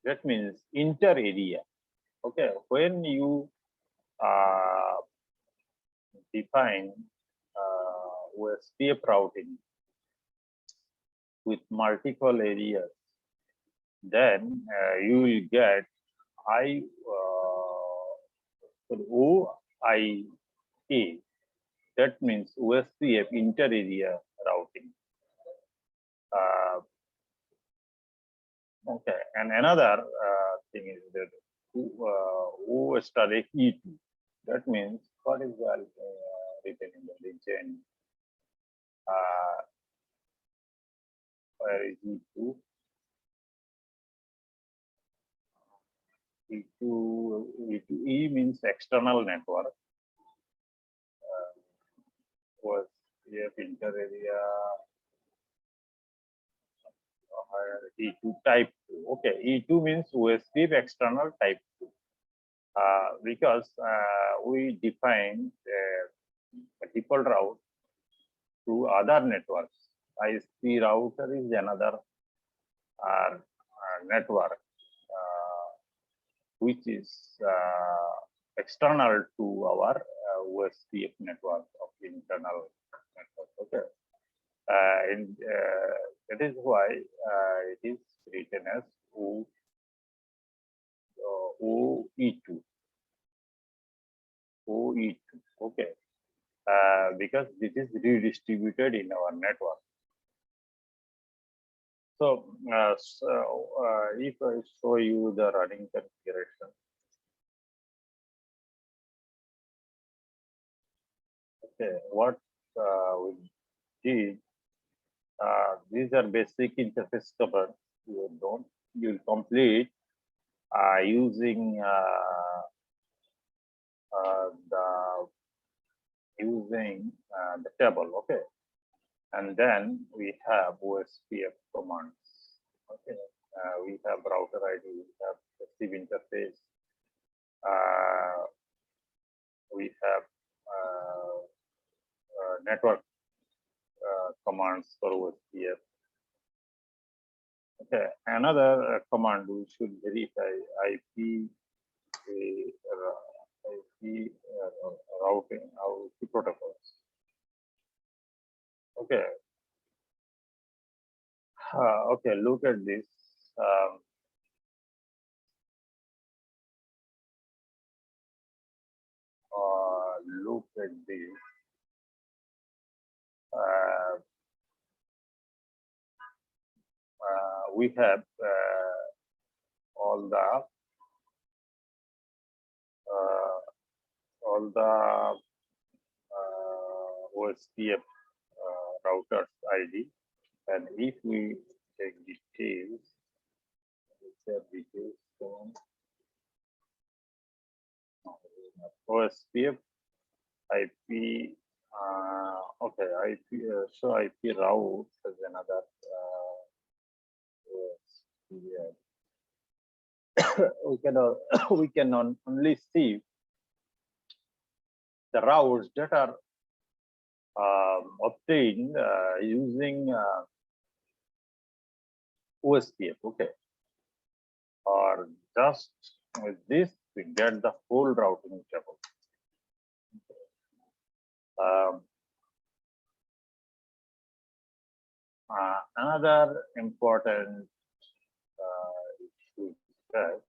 that means inter area. Okay, when you define OSPF routing with multiple areas, then you will get OIA. That means OSPF inter area routing. Okay, and another thing is that O star E2. That means what is written in the legend? Where is E2? E means external network. Was inter area E2 type 2. Okay, E2 means OSPF external type 2. Because we define a default route to other networks. ISP router is another network which is external to our OSPF network of internal network. Okay, and that is why it is written as OE2. OE2. Okay, because this is redistributed in our network. So, if I show you the running configuration, okay, what we did, these are basic interface cover. You'll complete using the table, okay, and then we have OSPF commands. Okay, we have router ID, we have passive interface, we have network commands for OSPF. Okay, another command we should verify IP routing, IP protocols. Okay. Okay, look at this. Look at this. We have all the OSPF routers ID, and if we take details, OSPF IP. Okay, IP. So IP route is another. We can only see the routes that are obtained using OSPF, okay, or just with this we get the whole routing table. Another important issue is that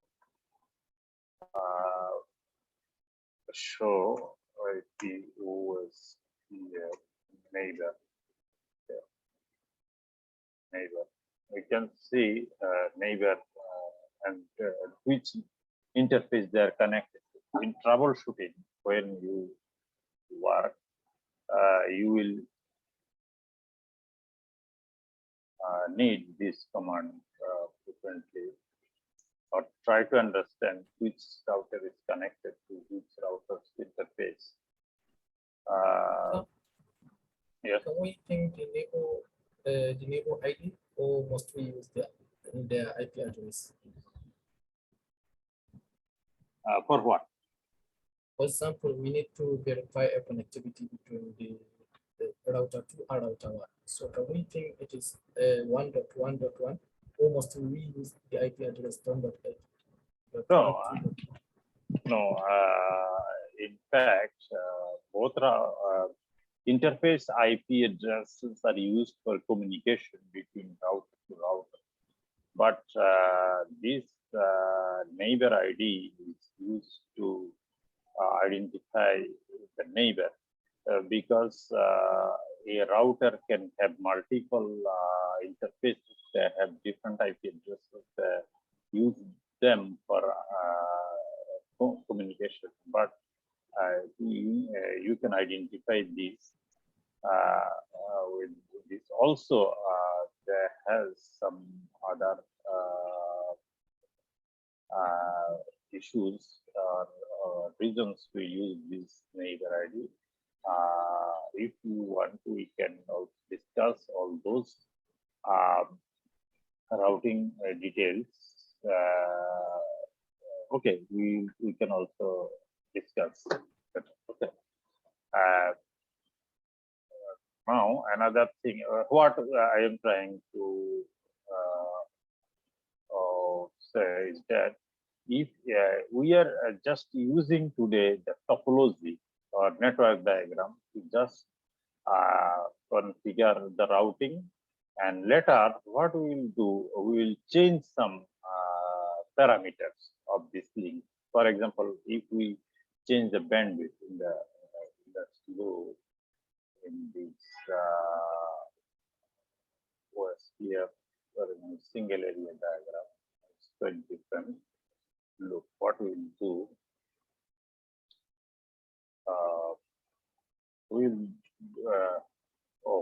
show the OSPF neighbor. Neighbor. We can see neighbor and which interface they are connected to. In troubleshooting, when you work, you will need this command frequently, or try to understand which router is connected to which router's interface. Yes. Can we think the neighbor ID, or must we use their IP address? For what? For example, we need to verify a connectivity between the router 2 and router 1. So can we think it is 1.1.1, or must we use the IP address 1.8? No, in fact, both interface IP addresses are used for communication between router to router. But this neighbor ID is used to identify the neighbor because a router can have multiple interfaces that have different IP addresses. Use them for communication, but you can identify these with this. Also, there has some other issues or reasons we use this neighbor ID. If you want to, we can also discuss all those routing details. Okay, we can also discuss. Okay. Now another thing, what I am trying to say is that if we are just using today the topology or network diagram to just configure the routing, and later what we will do, we will change some parameters of this link. For example, if we change the bandwidth in the slow in this OSPF single area diagram, it's quite different. Look, what we will do,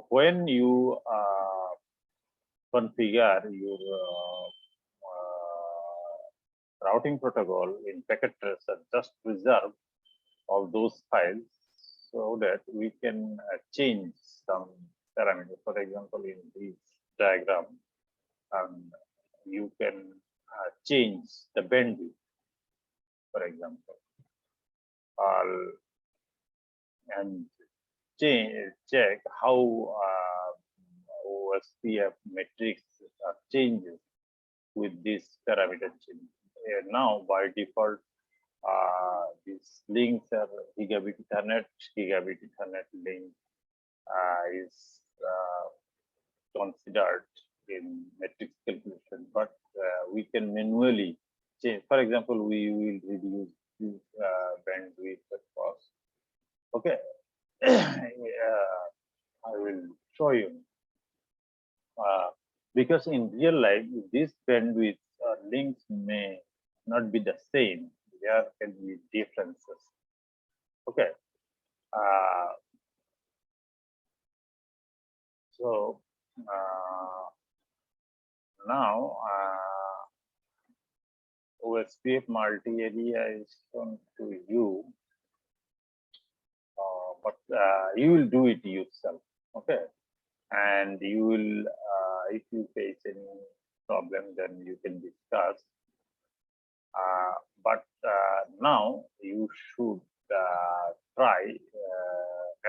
when you configure your routing protocol in packet tracer, just preserve all those files so that we can change some parameters. For example, in this diagram, you can change the bandwidth, for example, and check how OSPF matrix changes with this parameter change. Now, by default, these links are gigabit Ethernet. Gigabit Ethernet link is considered in matrix calculation, but we can manually change. For example, we will reduce this bandwidth cost. Okay, I will show you. Because in real life, this bandwidth links may not be the same. There can be differences. Okay. So now OSPF multi-area is shown to you, but you will do it yourself. Okay. And you will, if you face any problem, then you can discuss. But now you should try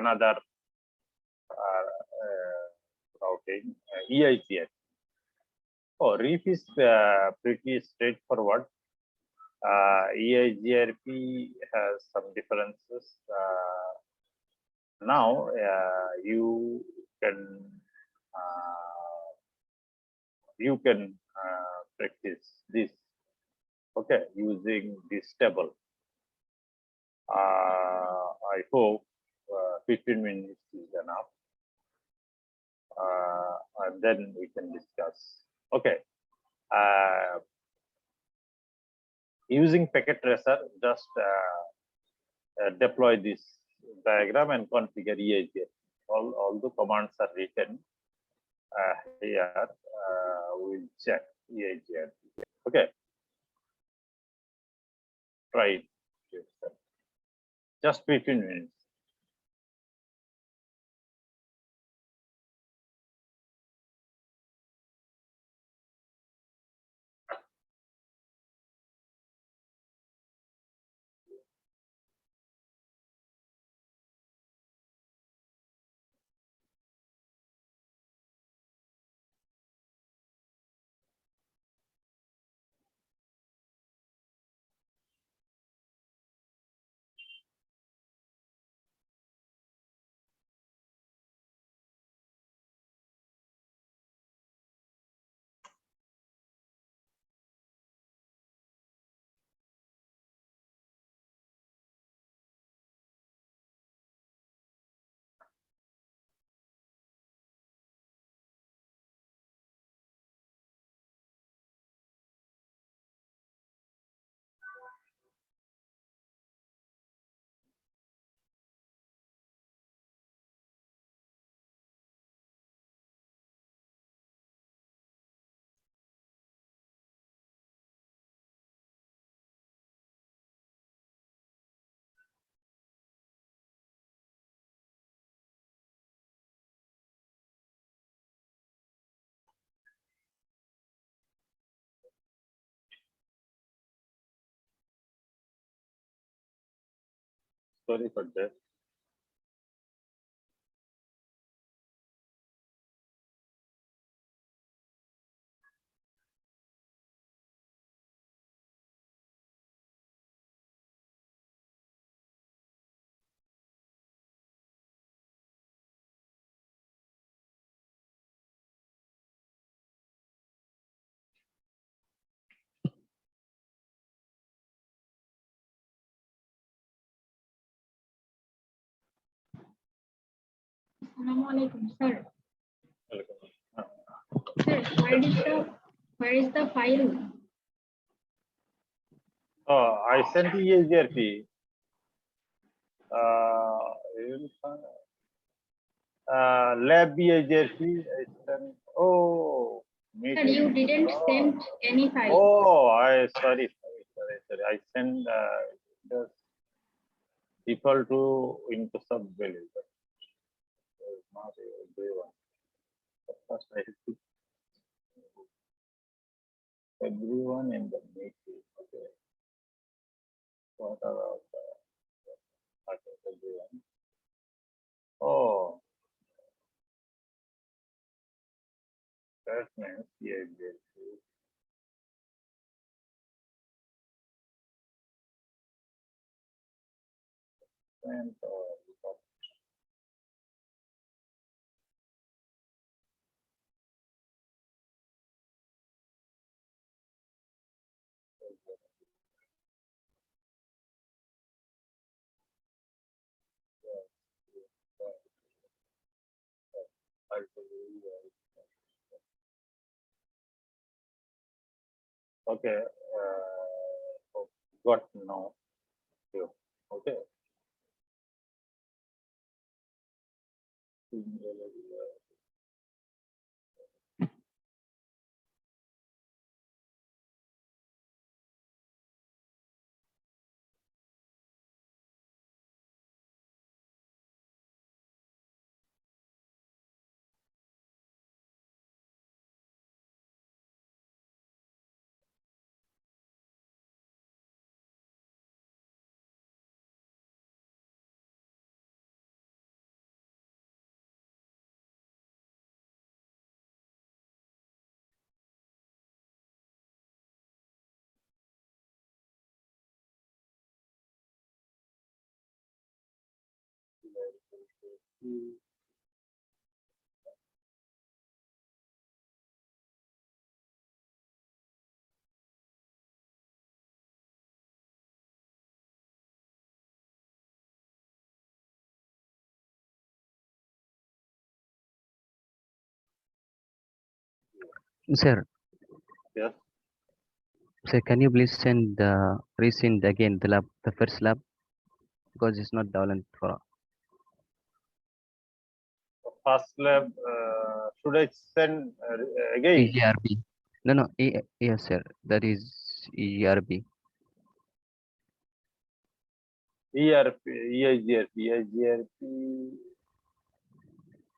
another routing, EIGR. Oh, reef is pretty straightforward. EIGRP has some differences. Now you can practice this, okay, using this table. I hope 15 minutes is enough, and then we can discuss. Okay. Using packet tracer, just deploy this diagram and configure EIGRP. All the commands are written here. We'll check EIGRP. Okay. Try it. Just 15 minutes. Sorry for that. Assalamualaikum, sir. Welcome. Sir, where is the file? Oh, I sent EIGRP. You will find, lab EIGRP. I sent. Oh, Sir, you didn't send any file. Oh, sorry. I send just default to into sub value. But not everyone. First, I have to everyone in the meeting. Okay. What about everyone? Oh, that means EIGRP. And okay, got no. Okay. Sir, Yes. sir, can you please resend again the first lab, because it's not downloaded for First lab, should I send again? EGRB. No, yes, sir. That is ERB. ERP, EIGRP.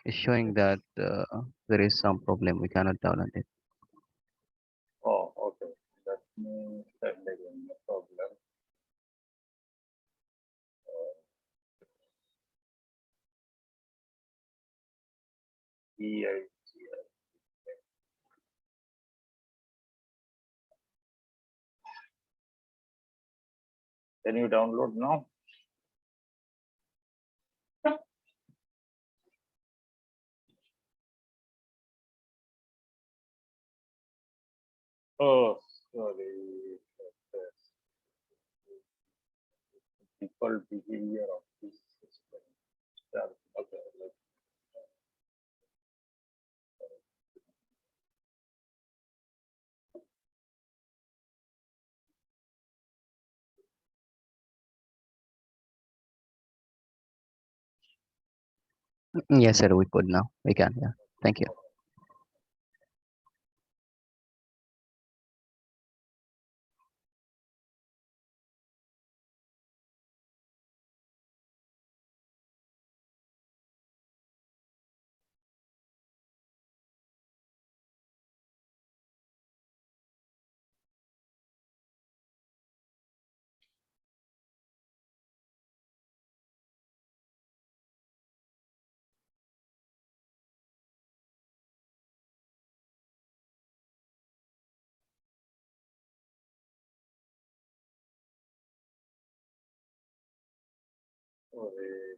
It's showing that there is some problem. We cannot download it. Oh, okay. Let me send again, no problem. EIGRP. Can you download now? Oh, sorry. Default behavior of this system. Okay. Yes, sir. We could now. We can. Yeah. Thank you. Sorry.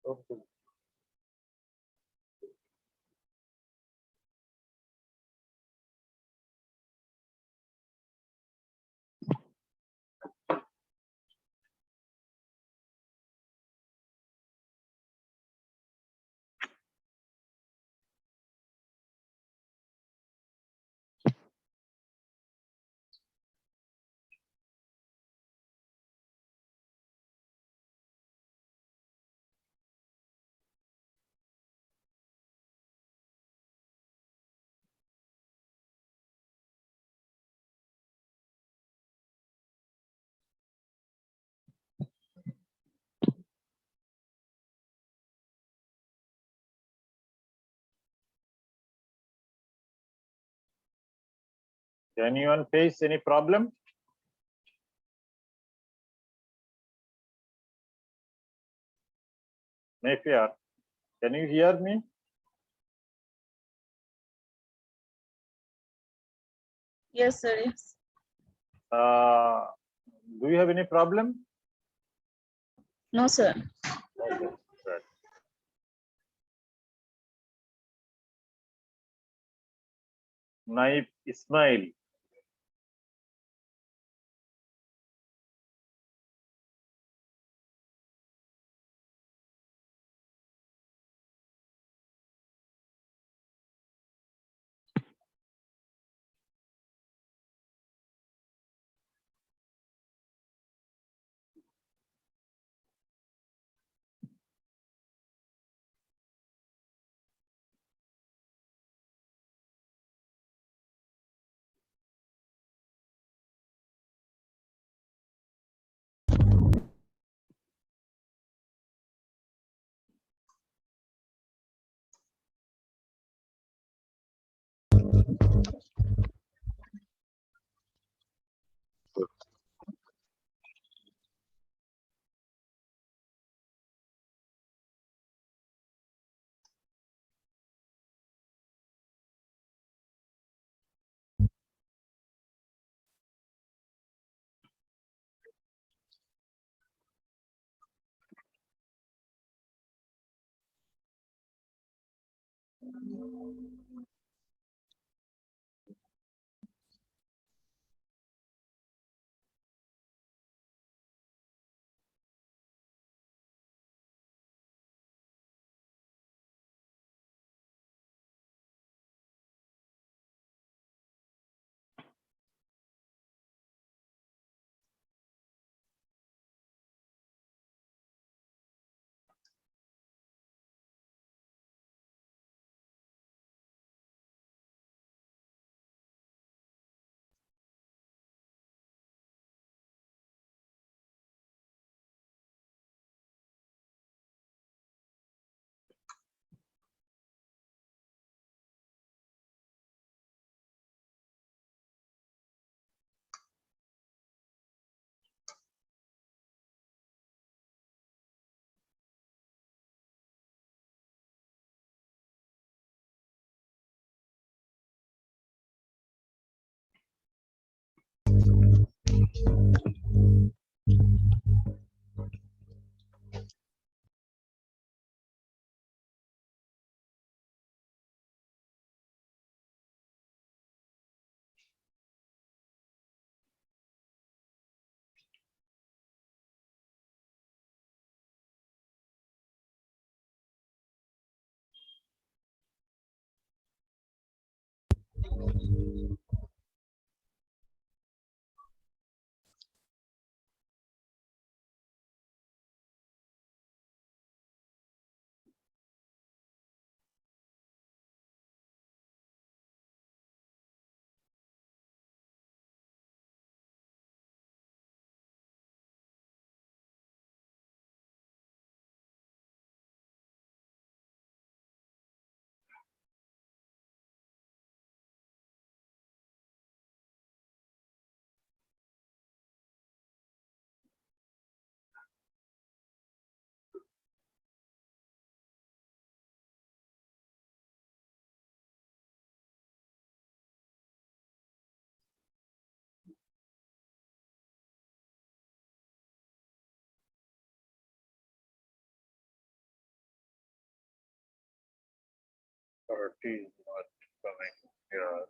Okay. Anyone face any problem? Mayfair, can you hear me? Yes, sir. Yes. Do you have any problem? No, sir. Okay, good. Naib Ismail. Or T is not coming here.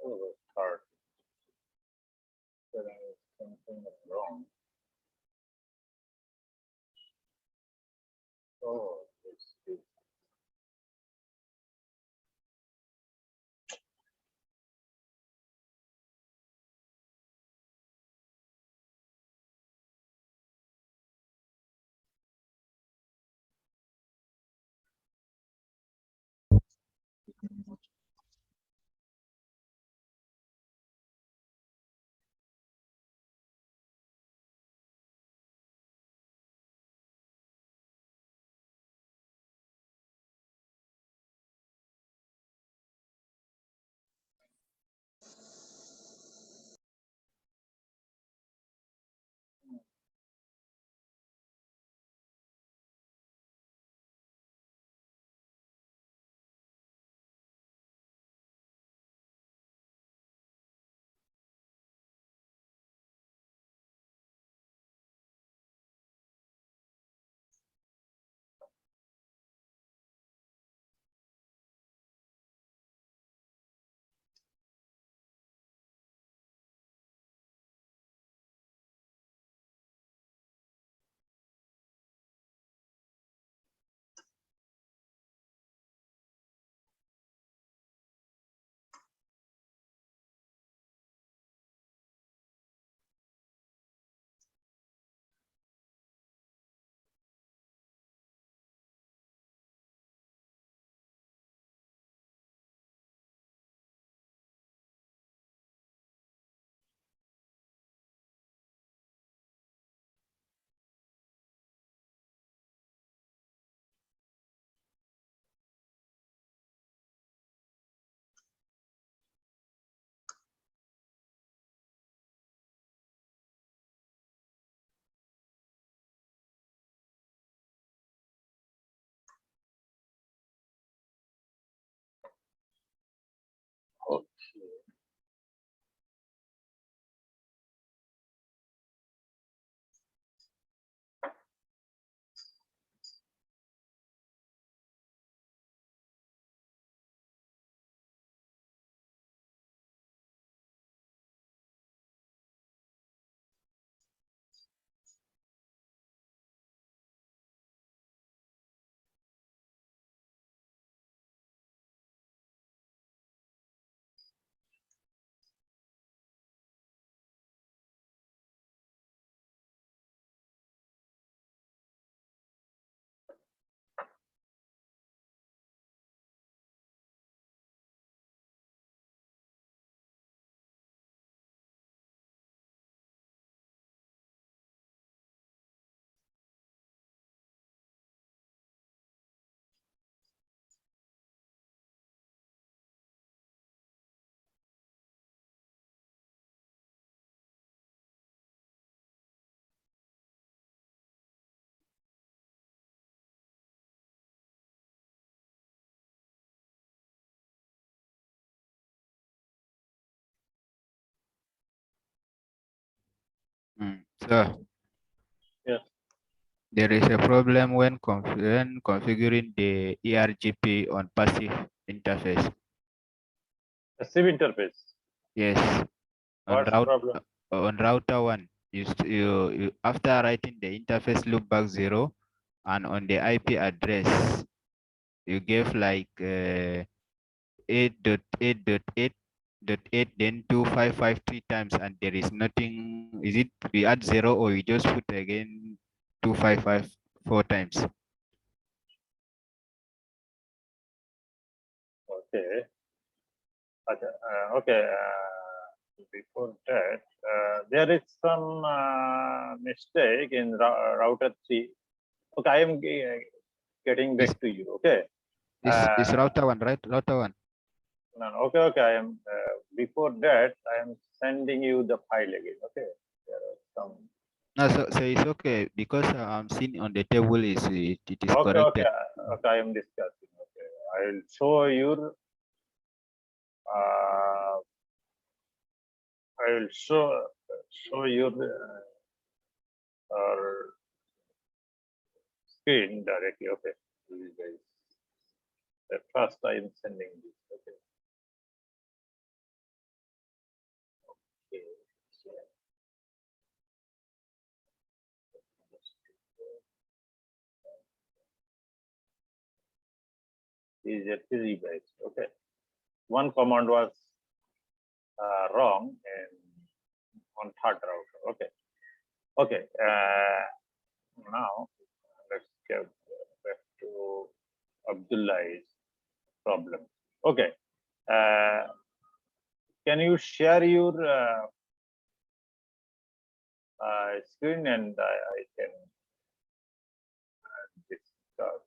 Oh, that's hard. There is something wrong. Oh, this is So Yes. there is a problem when configuring the ERGP on passive interface. Passive interface. Yes, on What's the problem? router one, you after writing the interface loopback 0, and on the IP address you gave like 8.8.8.8, then 2553 times, and there is nothing. Is it we add 0 or we just put again 2554 times? Okay. Okay. Before that, there is some mistake in router 3. Okay, I am getting back to you. Okay. This router one, right? Router one. No, no, okay, okay. I am before that. I am sending you the file again. Okay. There are some. No, so it's okay because I'm seeing on the table it is Okay, corrected. okay, okay. I am discussing. Okay, I will show your. I will show your screen directly. Okay. Please, guys. At first, I am sending this. Okay. Okay. Is a three bytes. Okay. One command was wrong and on third router. Okay. Okay. Now let's get back to Abdullah's problem. Okay. Can you share your screen and I can discuss.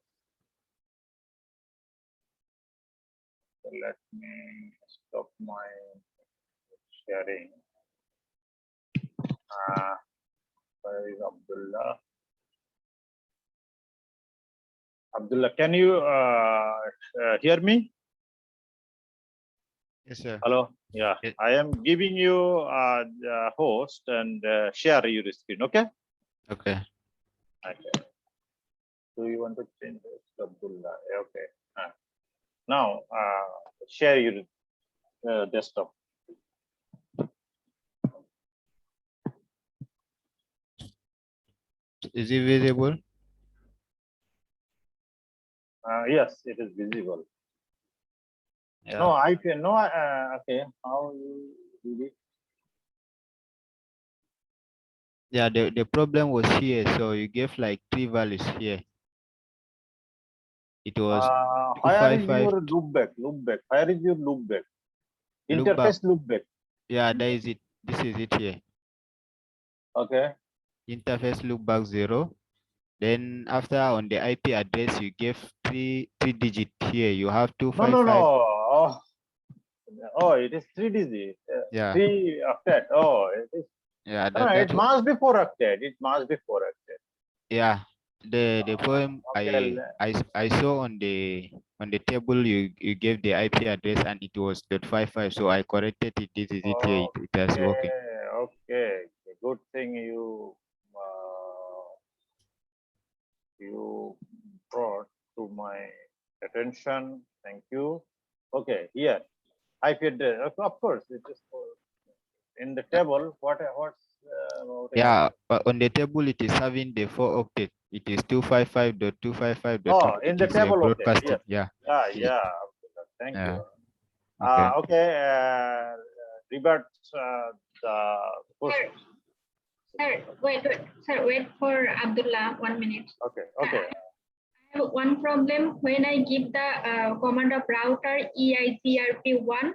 So let me stop my sharing. Where is Abdullah? Abdullah, can you hear me? Yes, sir. Hello. Yeah, Yes. I am giving you the host and share your screen. Okay. Okay. Okay. Do you want to change this to Abdullah? Okay. Now share your desktop. Is it visible? Yes, it is visible. Yeah. No, I can. No. Okay. How you did it? Yeah, the problem was here. So you gave like 3 values here. It was Where is 255 your loopback? Loopback. Where is your loopback? loopback. Interface loopback. Yeah, that is it. This is it here. Okay. Interface loopback 0. Then after on the IP address, you gave three digit here. You have No, 255. no. Oh, it is 3 digit. Yeah. 3 octet. Oh, it is. Yeah, No, it must be 4 octet. It must be 4 octet. yeah. The poem Okay. I saw on the table you gave the IP address and it was .55, so I corrected it. This is it here. It has working. Okay. Good thing you brought to my attention. Thank you. Okay. Here, IP address. Of course, it is in the table. What's Yeah, on the table it is having the 4 octet. It is 255.255. Oh, in the table. Okay. Broadcasting. Yes. Yeah. Yeah. Thank Yeah. you. Okay. Okay. Revert the question. Sir, wait. Sir, wait for Abdullah 1 minute. Okay. Okay. I have one problem when I give the command of router EIGRP1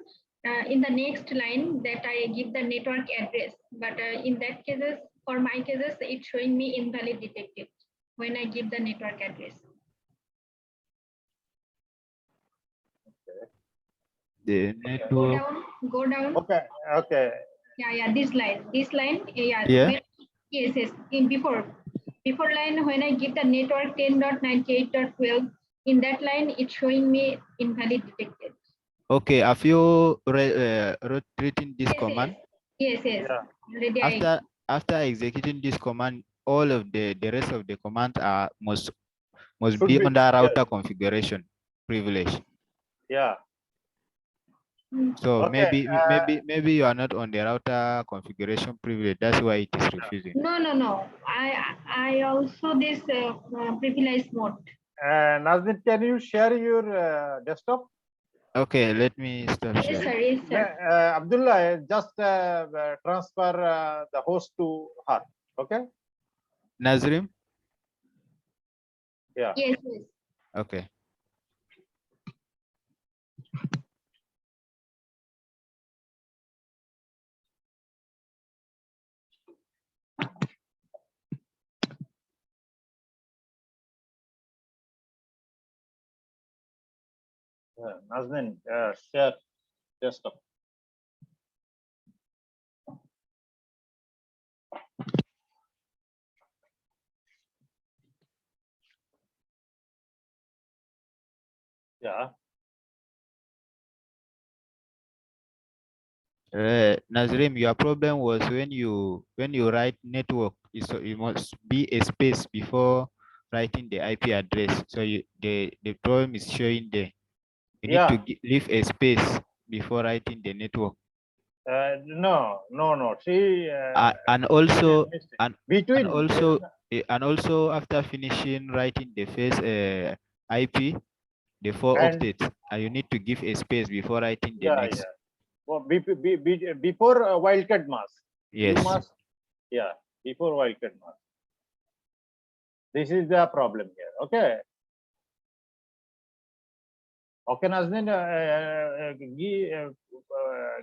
in the next line that I give the network address, but in that cases, for my cases, it's showing me invalid detected when I give the network address. The network. Go down. Okay. Okay. Yeah, this line, yeah. Yeah. Yes. Before line, when I give the network 10.98.12, in that line, it's showing me invalid detected. Okay, have you written this command? Yes. Yeah. Already After after executing this command, all of the rest of the command are must Should be be, under yes. router configuration privilege. Yeah. So Okay. maybe you are not on the router configuration privilege. That's why it is refusing. No. I also this privilege mode. Nazmin, can you share your desktop? Okay, let me stop Yes, sharing. sir. Yes, sir. Abdullah, just transfer the host to her. Okay. Nazrim? Yeah. Yes, yes. Okay. Nazmin, share desktop. Yeah. Nazrim, your problem was when you write network, it must be a space before writing the IP address. So the problem is showing there. You need to leave a space before writing the network. No. She And also between and also after finishing writing the first IP, the 4 and octets, you need to give a space before writing the next. yeah. Well, before wildcard mask. Yes. You must, before wildcard mask. This is the problem here. Okay. Okay, Nazmin,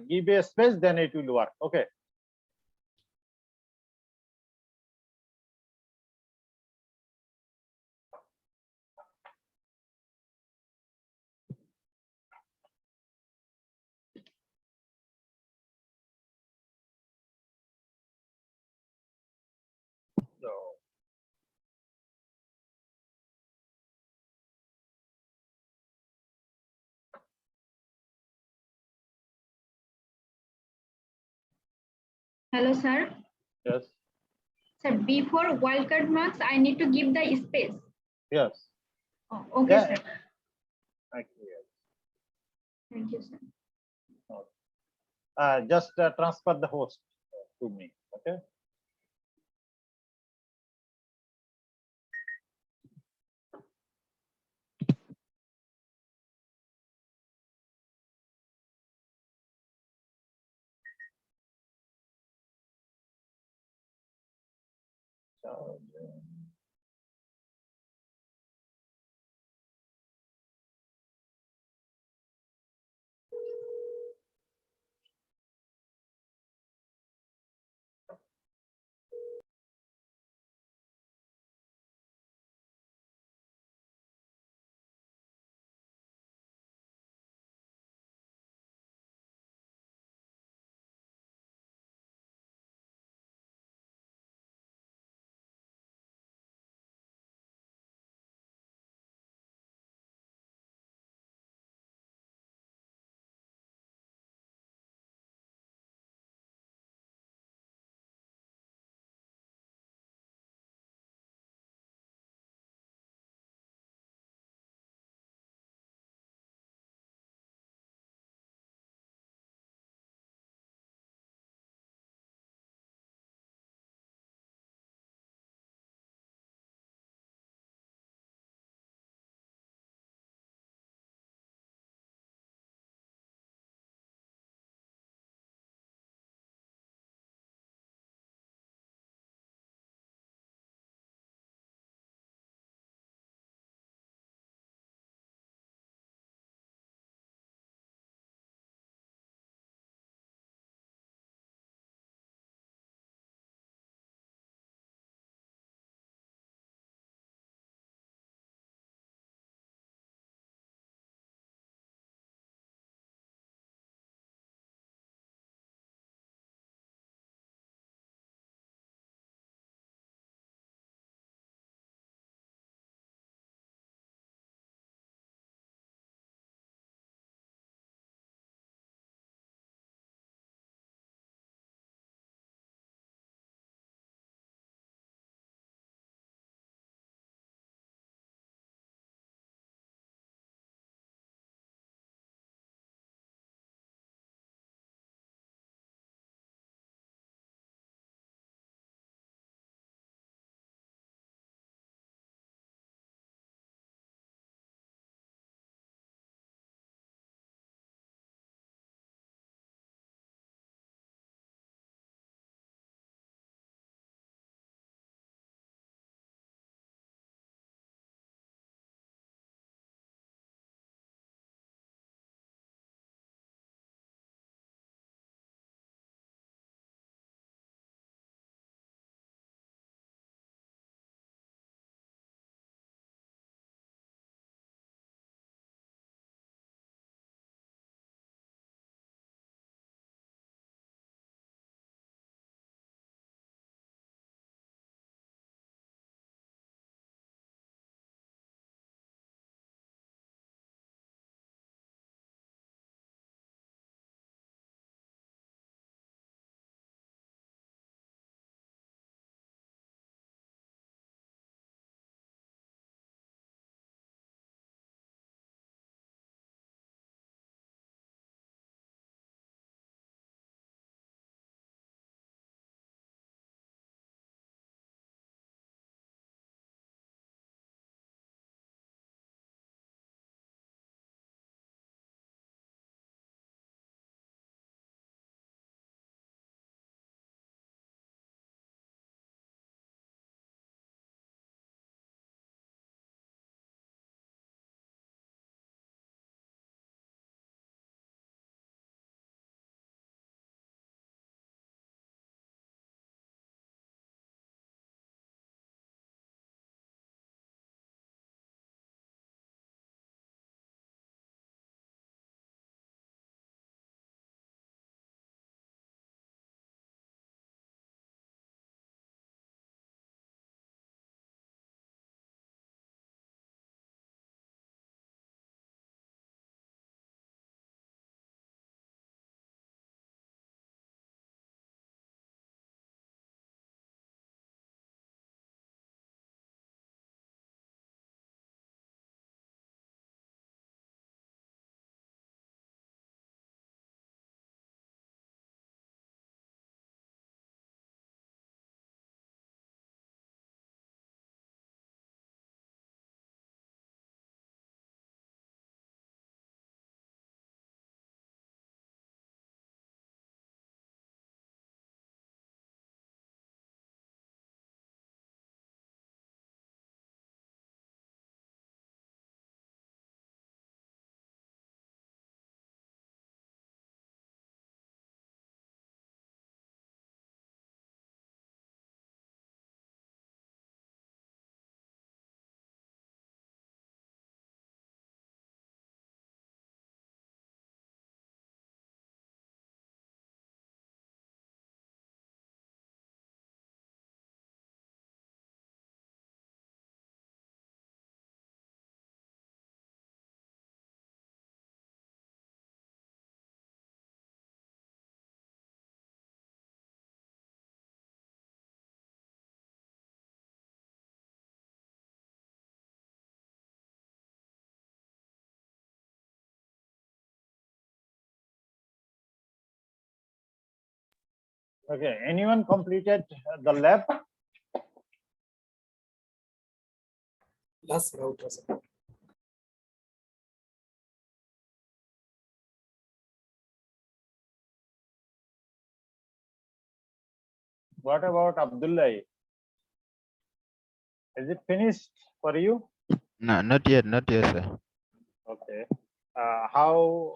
give a space, then it will work. Okay. So, Hello, sir. yes. Sir, before wildcard marks, I need to give the space. Yes. Oh, okay, Yeah. sir. Thank you. Thank you, sir. Just transfer the host to me. Okay. Okay, anyone completed the lab? Last router. Sir. What about Abdullah? Is it finished for you? No, not yet, sir. Okay. How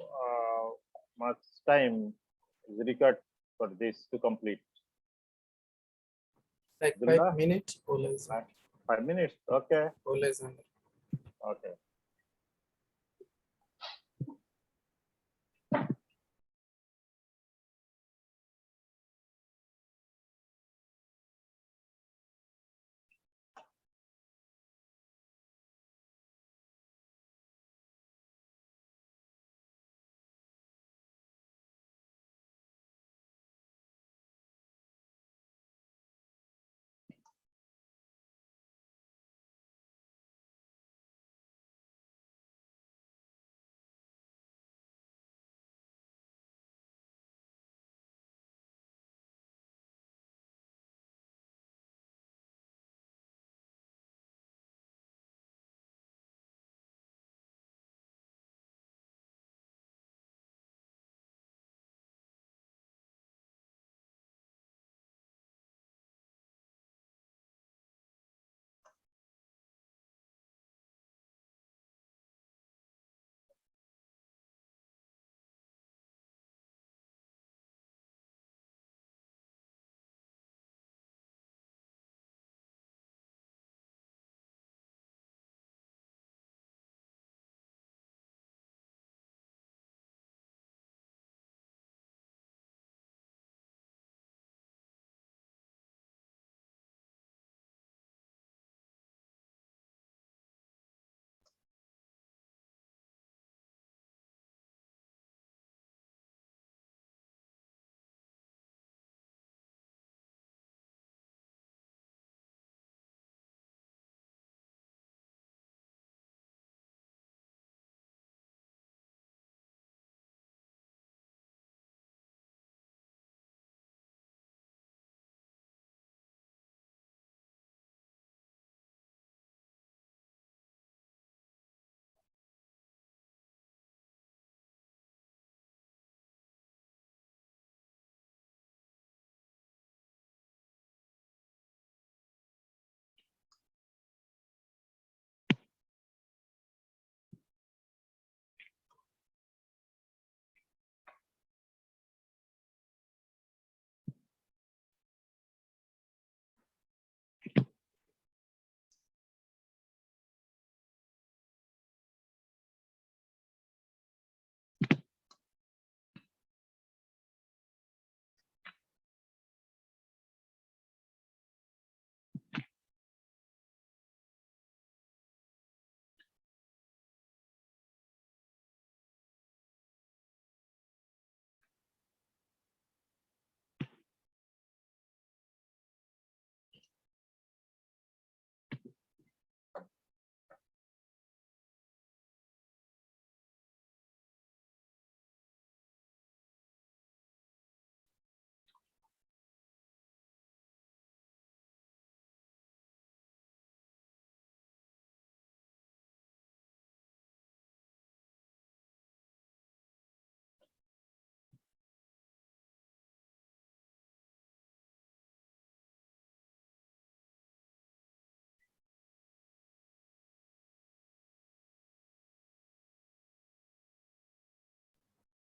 much time is required for this to complete? Like Abdullah? 5 minutes or less. 5 minutes. Okay. Or less than that. Okay.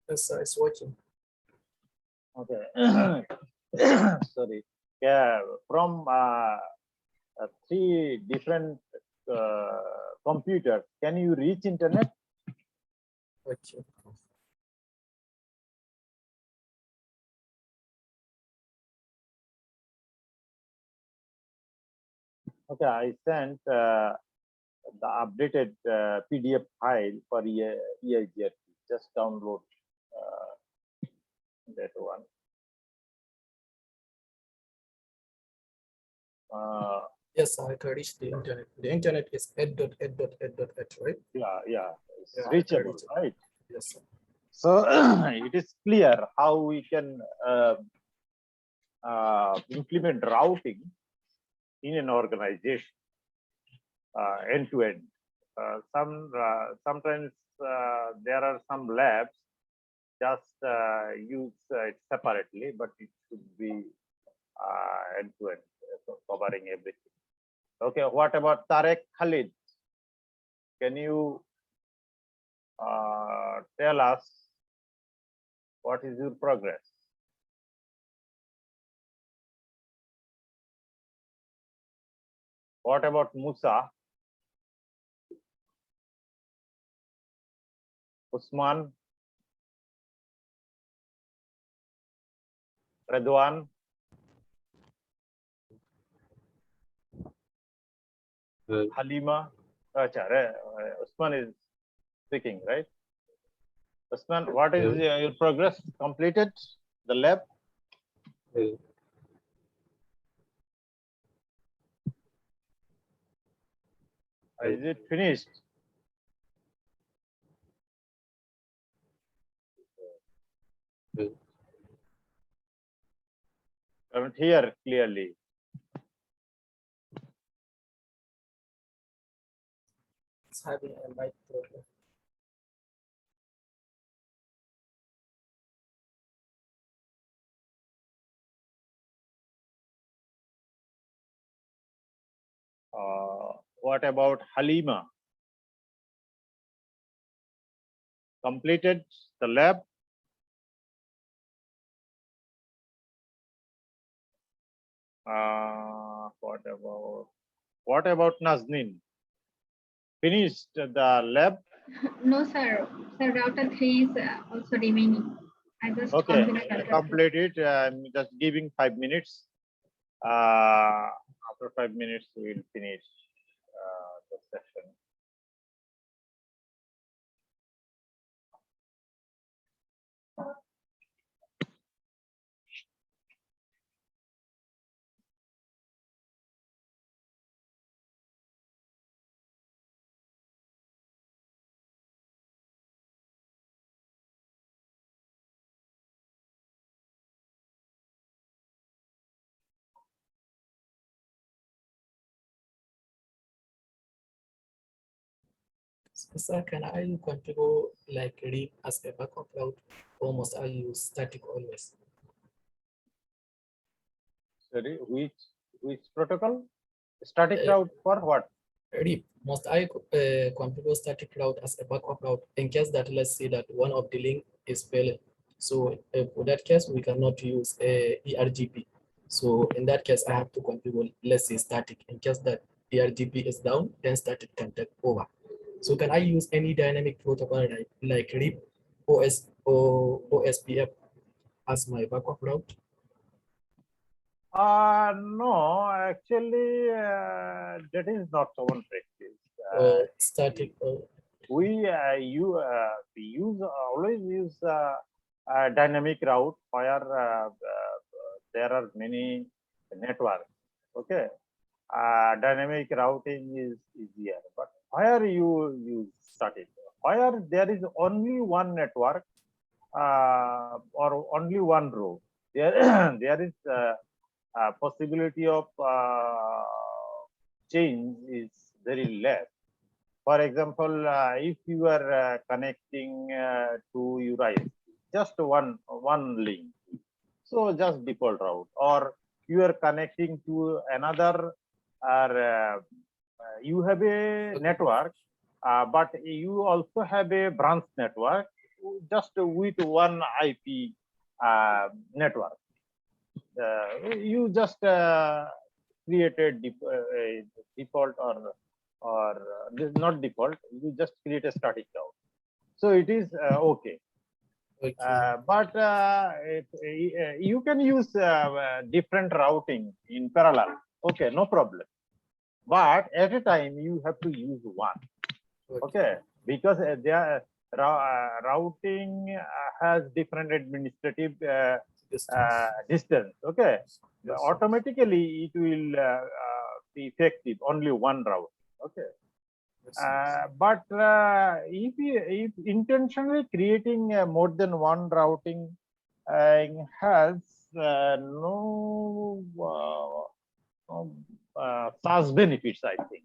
Yes, sir, it's working. Okay. Sorry. Yeah, from 3 different computers, can you reach internet? Okay. Okay, I sent the updated PDF file for EIGRP. Just download that one. Yes, I can reach the internet. The internet is 8.8.8.8, right? Yeah, it's Yeah, I can reachable, reach it. right? Yes, sir. So it is clear how we can implement routing in an organization end to end. Sometimes there are some labs just use it separately, but it should be end to end, so covering everything. Okay, what about Tarek Khalid? Can you tell us what is your progress? What about Musa? Usman? Redwan? Halima? Usman is speaking, right? Usman, what is your progress? Completed the lab? Is it finished? I don't hear clearly. It's having a mic problem. What about Halima? Completed the lab? What about Nazneen? Finished the lab? No, sir. Sir, router 3 is also remaining. I just Okay, configured router 3. complete it. I'm just giving 5 minutes. After 5 minutes, we'll finish the session. So, sir, can I configure like read as a backup route, or must I use static always? Sorry, which protocol? Static Uh, route for what? RIP, must I configure static route as a backup route in case that, let's say that one of the link is failing? So for that case, we cannot use ERGP. So in that case, I have to configure, let's say, static. In case that ERGP is down, then static can take over. So can I use any dynamic protocol like RIP, OS, or OSPF as my backup route? No, actually, that is not common practice. Static. We always use dynamic route where there are many networks. Okay, dynamic routing is easier, but where you use static, where there is only one network or only one row, there there is possibility of change is very less. For example, if you are connecting to your ISP, just one link, so just default route, or you are connecting to another, you have a network, but you also have a branch network, just with one IP network. You just created default or this is not default. You just create a static route, so it is okay. But you can use different routing in parallel. Okay, no problem. But at a time you have to use one. Okay, because routing has different administrative distance. Okay, automatically it will be effective only one route. Okay. But if intentionally creating more than one routing has no such benefits, I think.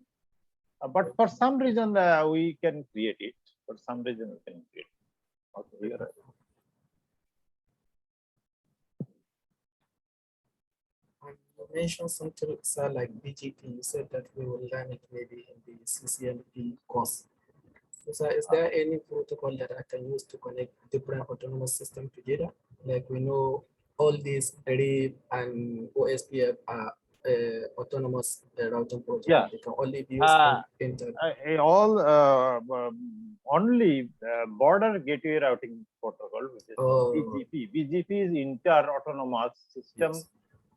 But for some reason, we can create it. For some reason, we can create it. Okay, you're right. You mentioned something sir, like BGP. You said that we will learn it maybe in the CCNP course. So, sir, is there any protocol that I can use to connect different autonomous systems together? Like we know all these RIP and OSPF are autonomous routing protocol. Yeah. They can only be used on internet. All only border gateway routing protocol, which is BGP. BGP is inter autonomous system Yes.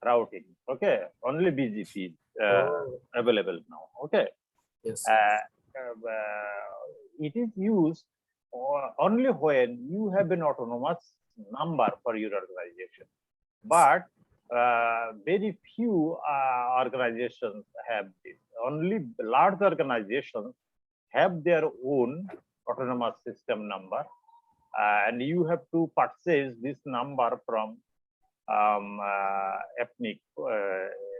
routing. Okay, only BGP is available now. Okay. Yes. It is used only when you have an autonomous number for your organization, but very few organizations have this. Only large organizations have their own autonomous system number, and you have to purchase this number from ethnic.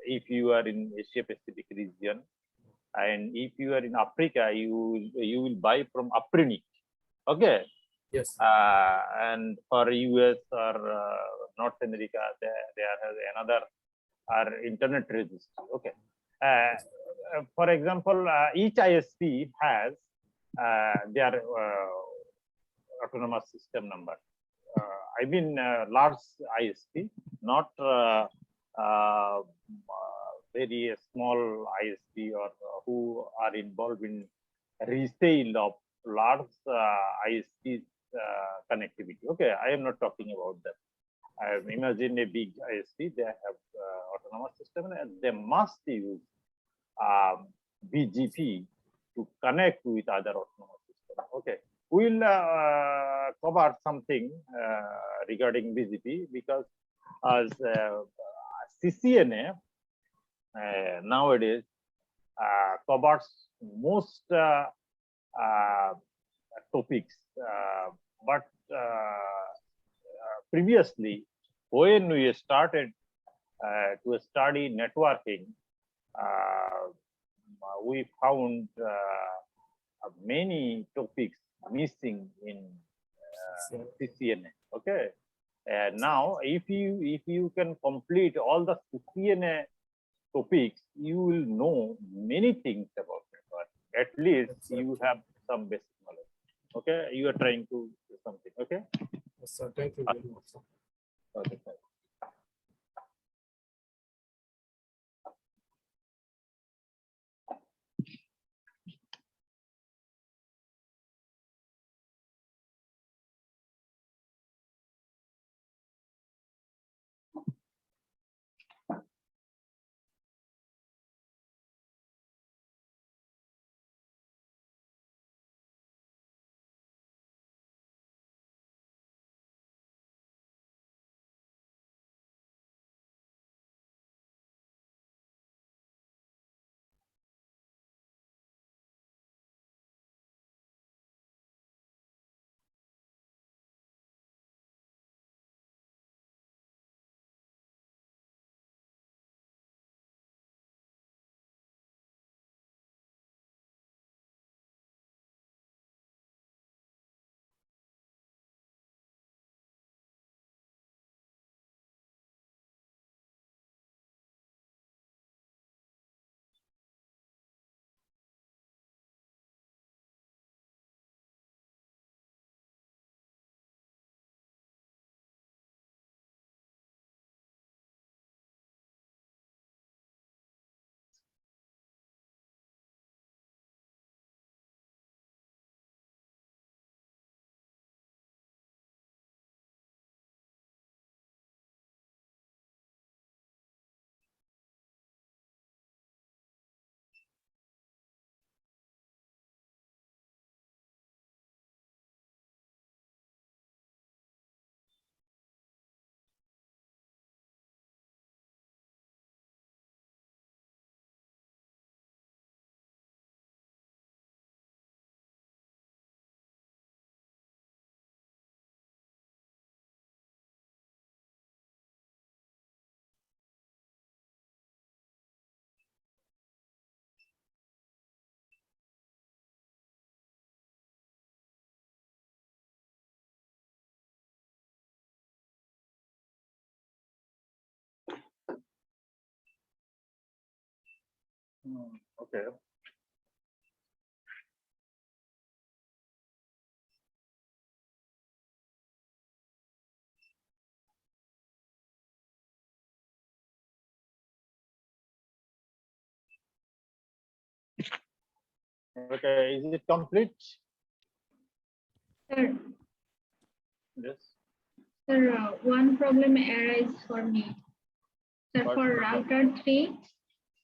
If you are in Asia Pacific region, and if you are in Africa, you will buy from Afrinic. Okay. Yes. And for US or North America, there has another internet register. Okay. For example, each ISP has their autonomous system number. I mean, large ISP, not very small ISP or who are involved in resale of large ISP connectivity. Okay, I am not talking about that. Imagine a big ISP, they have autonomous system and they must use BGP to connect with other autonomous systems. Okay, we'll cover something regarding BGP because as CCNA nowadays covers most topics, but previously when we started to study networking, we found many topics missing in CCNA. Okay, now if you can complete all the CCNA topics, you will know many things about network. At least you have some basic knowledge. Okay, you are trying to do something. Okay. Yes, sir. Thank you very much. Okay. Okay. Okay, is it complete? Sir, Yes. sir, one problem arises for me. Sir, What for problem? router 3,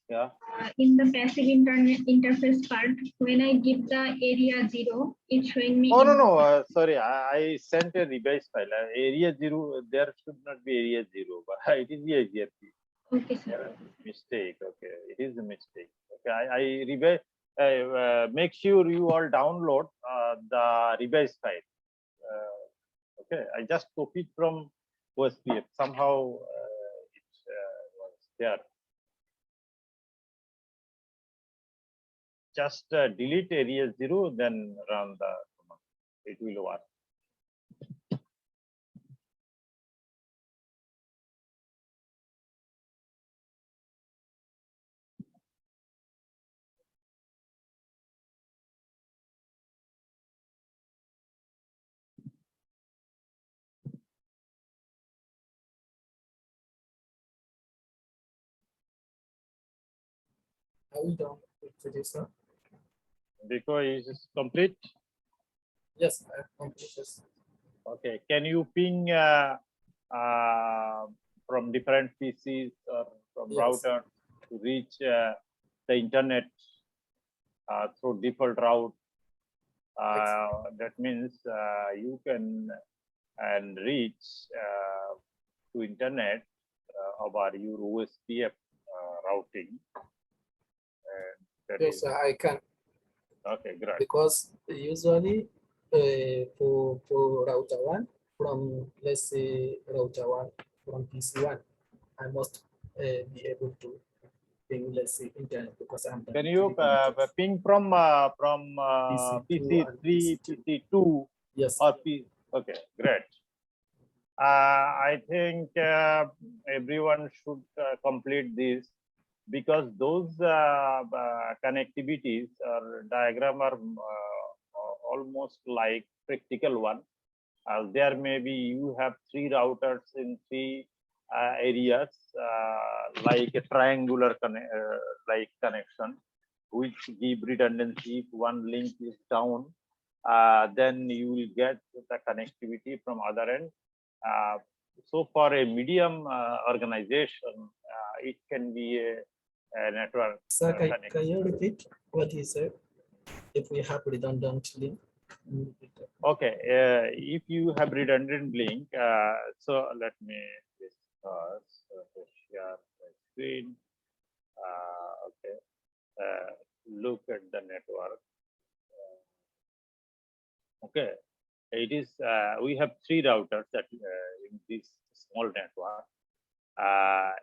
Yeah. in the passive internet interface part, when I give the area 0, it's showing me. Oh, no. Sorry, I sent a revised file. Area 0, there should not be area 0, but it is area 0. Okay, sir. Mistake. Okay, it is a mistake. Okay, I revise. Make sure you all download the revised file. Okay, I just copied from OSPF. Somehow it was there. Just delete area 0, then run the command. It will work. Are we done with this, sir? Because it is complete. Yes, I completed. Okay, can you ping from different PCs or from Yes. router to reach the internet through default route? That means you can and reach to internet over your OSPF routing. And that Yes, is sir, I can. okay, great. Because usually for router 1 from, let's say, router 1 from PC1, I must be able to ping, let's say, internet, because I'm Can you ping from PC3, PC2, yes, or P? Okay, great. I think everyone should complete this, because those connectivities or diagram are almost like practical one. There may be you have 3 routers in 3 areas, like a triangular like connection, which give redundancy. If one link is down, then you will get the connectivity from other end. So for a medium organization, it can be a network. Sir, can you repeat what he said? If we have redundant link. Okay, if you have redundant link, so let me share the screen. Okay, look at the network. Okay, it is we have 3 routers that in this small network.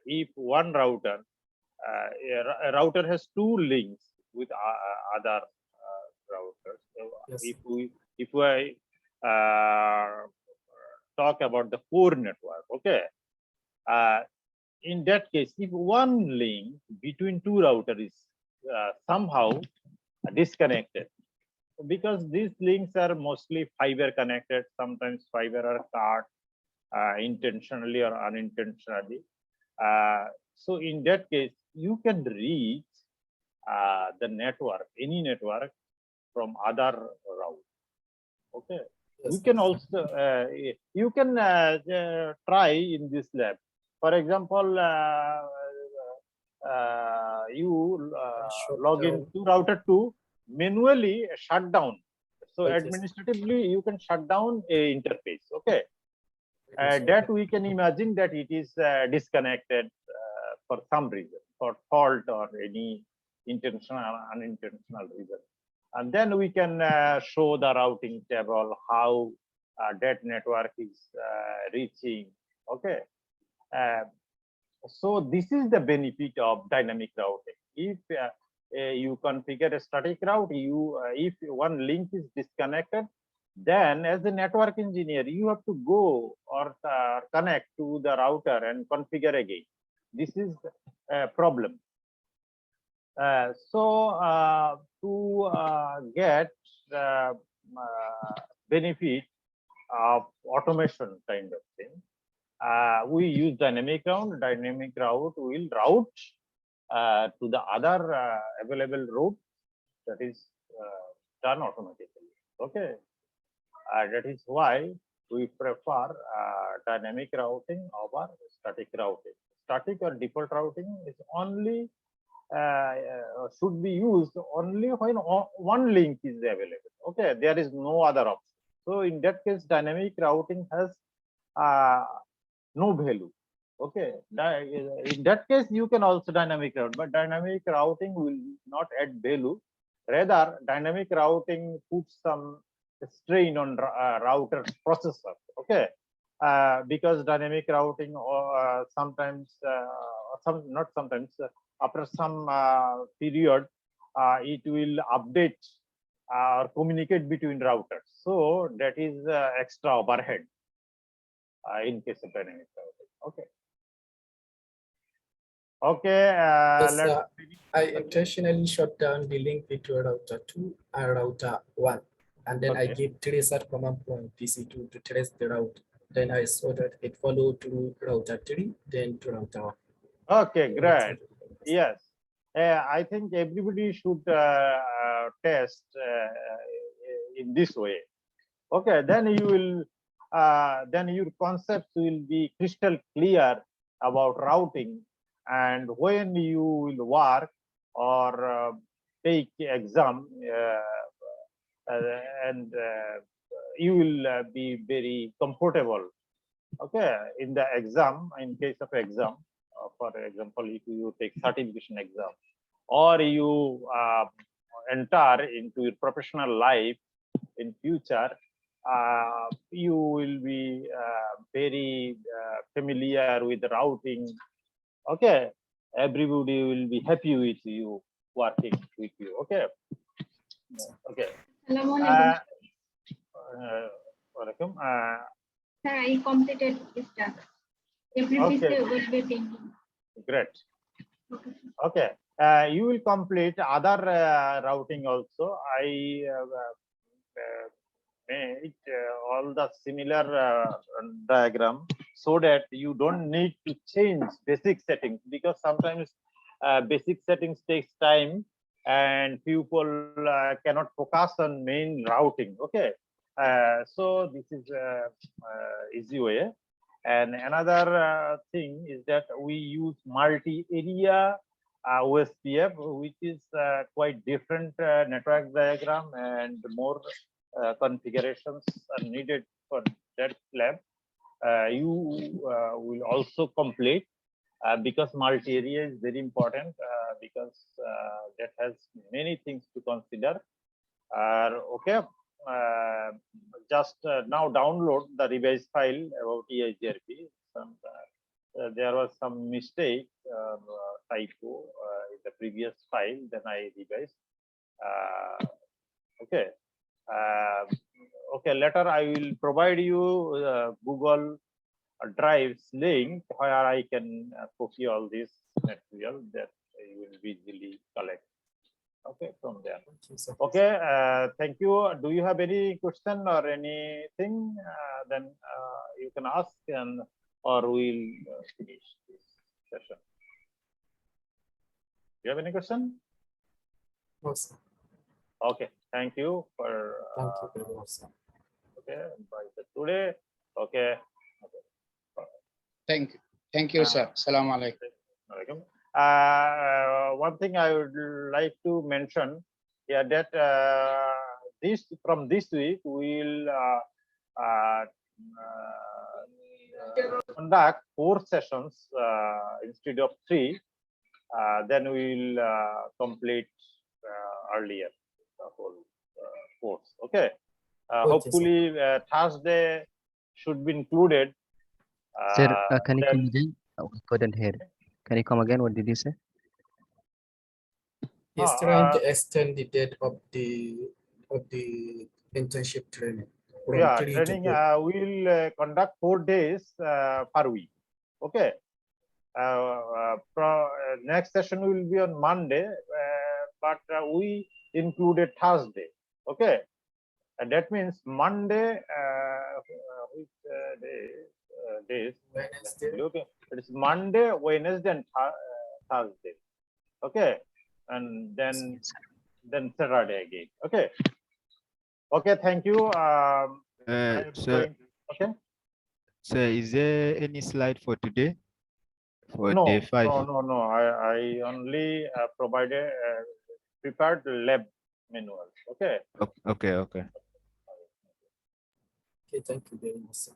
If one router, a router has 2 links with other routers. So Yes. if we talk about the core network, okay. In that case, if one link between 2 routers is somehow disconnected, because these links are mostly fiber connected, sometimes fiber are cut intentionally or unintentionally. So in that case, you can reach the network, any network from other route. Okay. Yes, We can also you can try in this lab. For example, you log in to router 2, manually shut down. So Yes. administratively, you can shut down a interface. Okay. That we can imagine that it is disconnected for some reason, for fault or any intentional or unintentional reason. And then we can show the routing table, how that network is reaching. Okay. So this is the benefit of dynamic routing. If you configure a static route, if one link is disconnected, then as a network engineer, you have to go or connect to the router and configure again. This is a problem. To get benefit of automation kind of thing, we use dynamic route. Dynamic route will route to the other available route that is done automatically. Okay, that is why we prefer dynamic routing over static routing. Static or default routing is only should be used only when one link is available. Okay, there is no other option. So in that case, dynamic routing has no value. Okay, in that case, you can also dynamic route, but dynamic routing will not add value. Rather, dynamic routing puts some strain on router processor. Okay, because dynamic routing sometimes, not sometimes, after some period, it will update or communicate between routers. So that is extra overhead in case of dynamic routing. Okay. Okay. Yes, I intentionally shut down the link between router 2 and router 1. And then I give tracer command point PC2 to trace the route. Then I saw that it followed to router 3, then to router 1. Okay, great. Yes. I think everybody should test in this way. Okay, then you will, then your concepts will be crystal clear about routing, and when you will work or take exam, and you will be very comfortable. Okay, in the exam, in case of exam, for example, if you take certification exam, or you enter into your professional life in future, you will be very familiar with routing. Okay, everybody will be happy with you, working with you. Okay. Okay. Welcome. Sir, I completed this task. Okay. Will be thinking. Great. Okay. Okay. You will complete other routing also. I made all the similar diagram so that you don't need to change basic settings, because sometimes basic settings takes time and people cannot focus on main routing. Okay. So this is easy way. And another thing is that we use multi-area OSPF, which is quite different network diagram, and more configurations are needed for that lab. You will also complete because multi-area is very important, because that has many things to consider. Okay. Just now download the revised file about EIGRP. There was some mistake, typo in the previous file, then I revised. Okay. Okay, later I will provide you Google Drive's link where I can copy all this material that you will easily collect. Okay, from there. Okay, thank you. Do you have any question or anything? Then you can ask, and or we'll finish this session. Do you have any question? No, sir. Okay, thank you for. Thank you very much, sir. Okay, bye today. Okay. Thank you, sir. Assalamu alaikum. One thing I would like to mention here, that from this week we will conduct 4 sessions instead of 3. Then we will complete earlier the whole course. Okay. Hopefully Thursday should be included. Sir, can you come again? We couldn't hear. Can you come again? What did you say? He's trying to extend the date of the internship training. Yeah, training we will conduct 4 days per week. Okay. Next session will be on Monday, but we included Thursday. Okay, and that means Monday. Which days? Wednesday. Okay, it's Monday, Wednesday, and Thursday. Okay, and then Saturday again. Okay. Okay. Thank you. Okay. So is there any slide for today? For No, day 5? no. I only provided prepared lab manual. Okay. Okay. Okay, thank you very much, sir.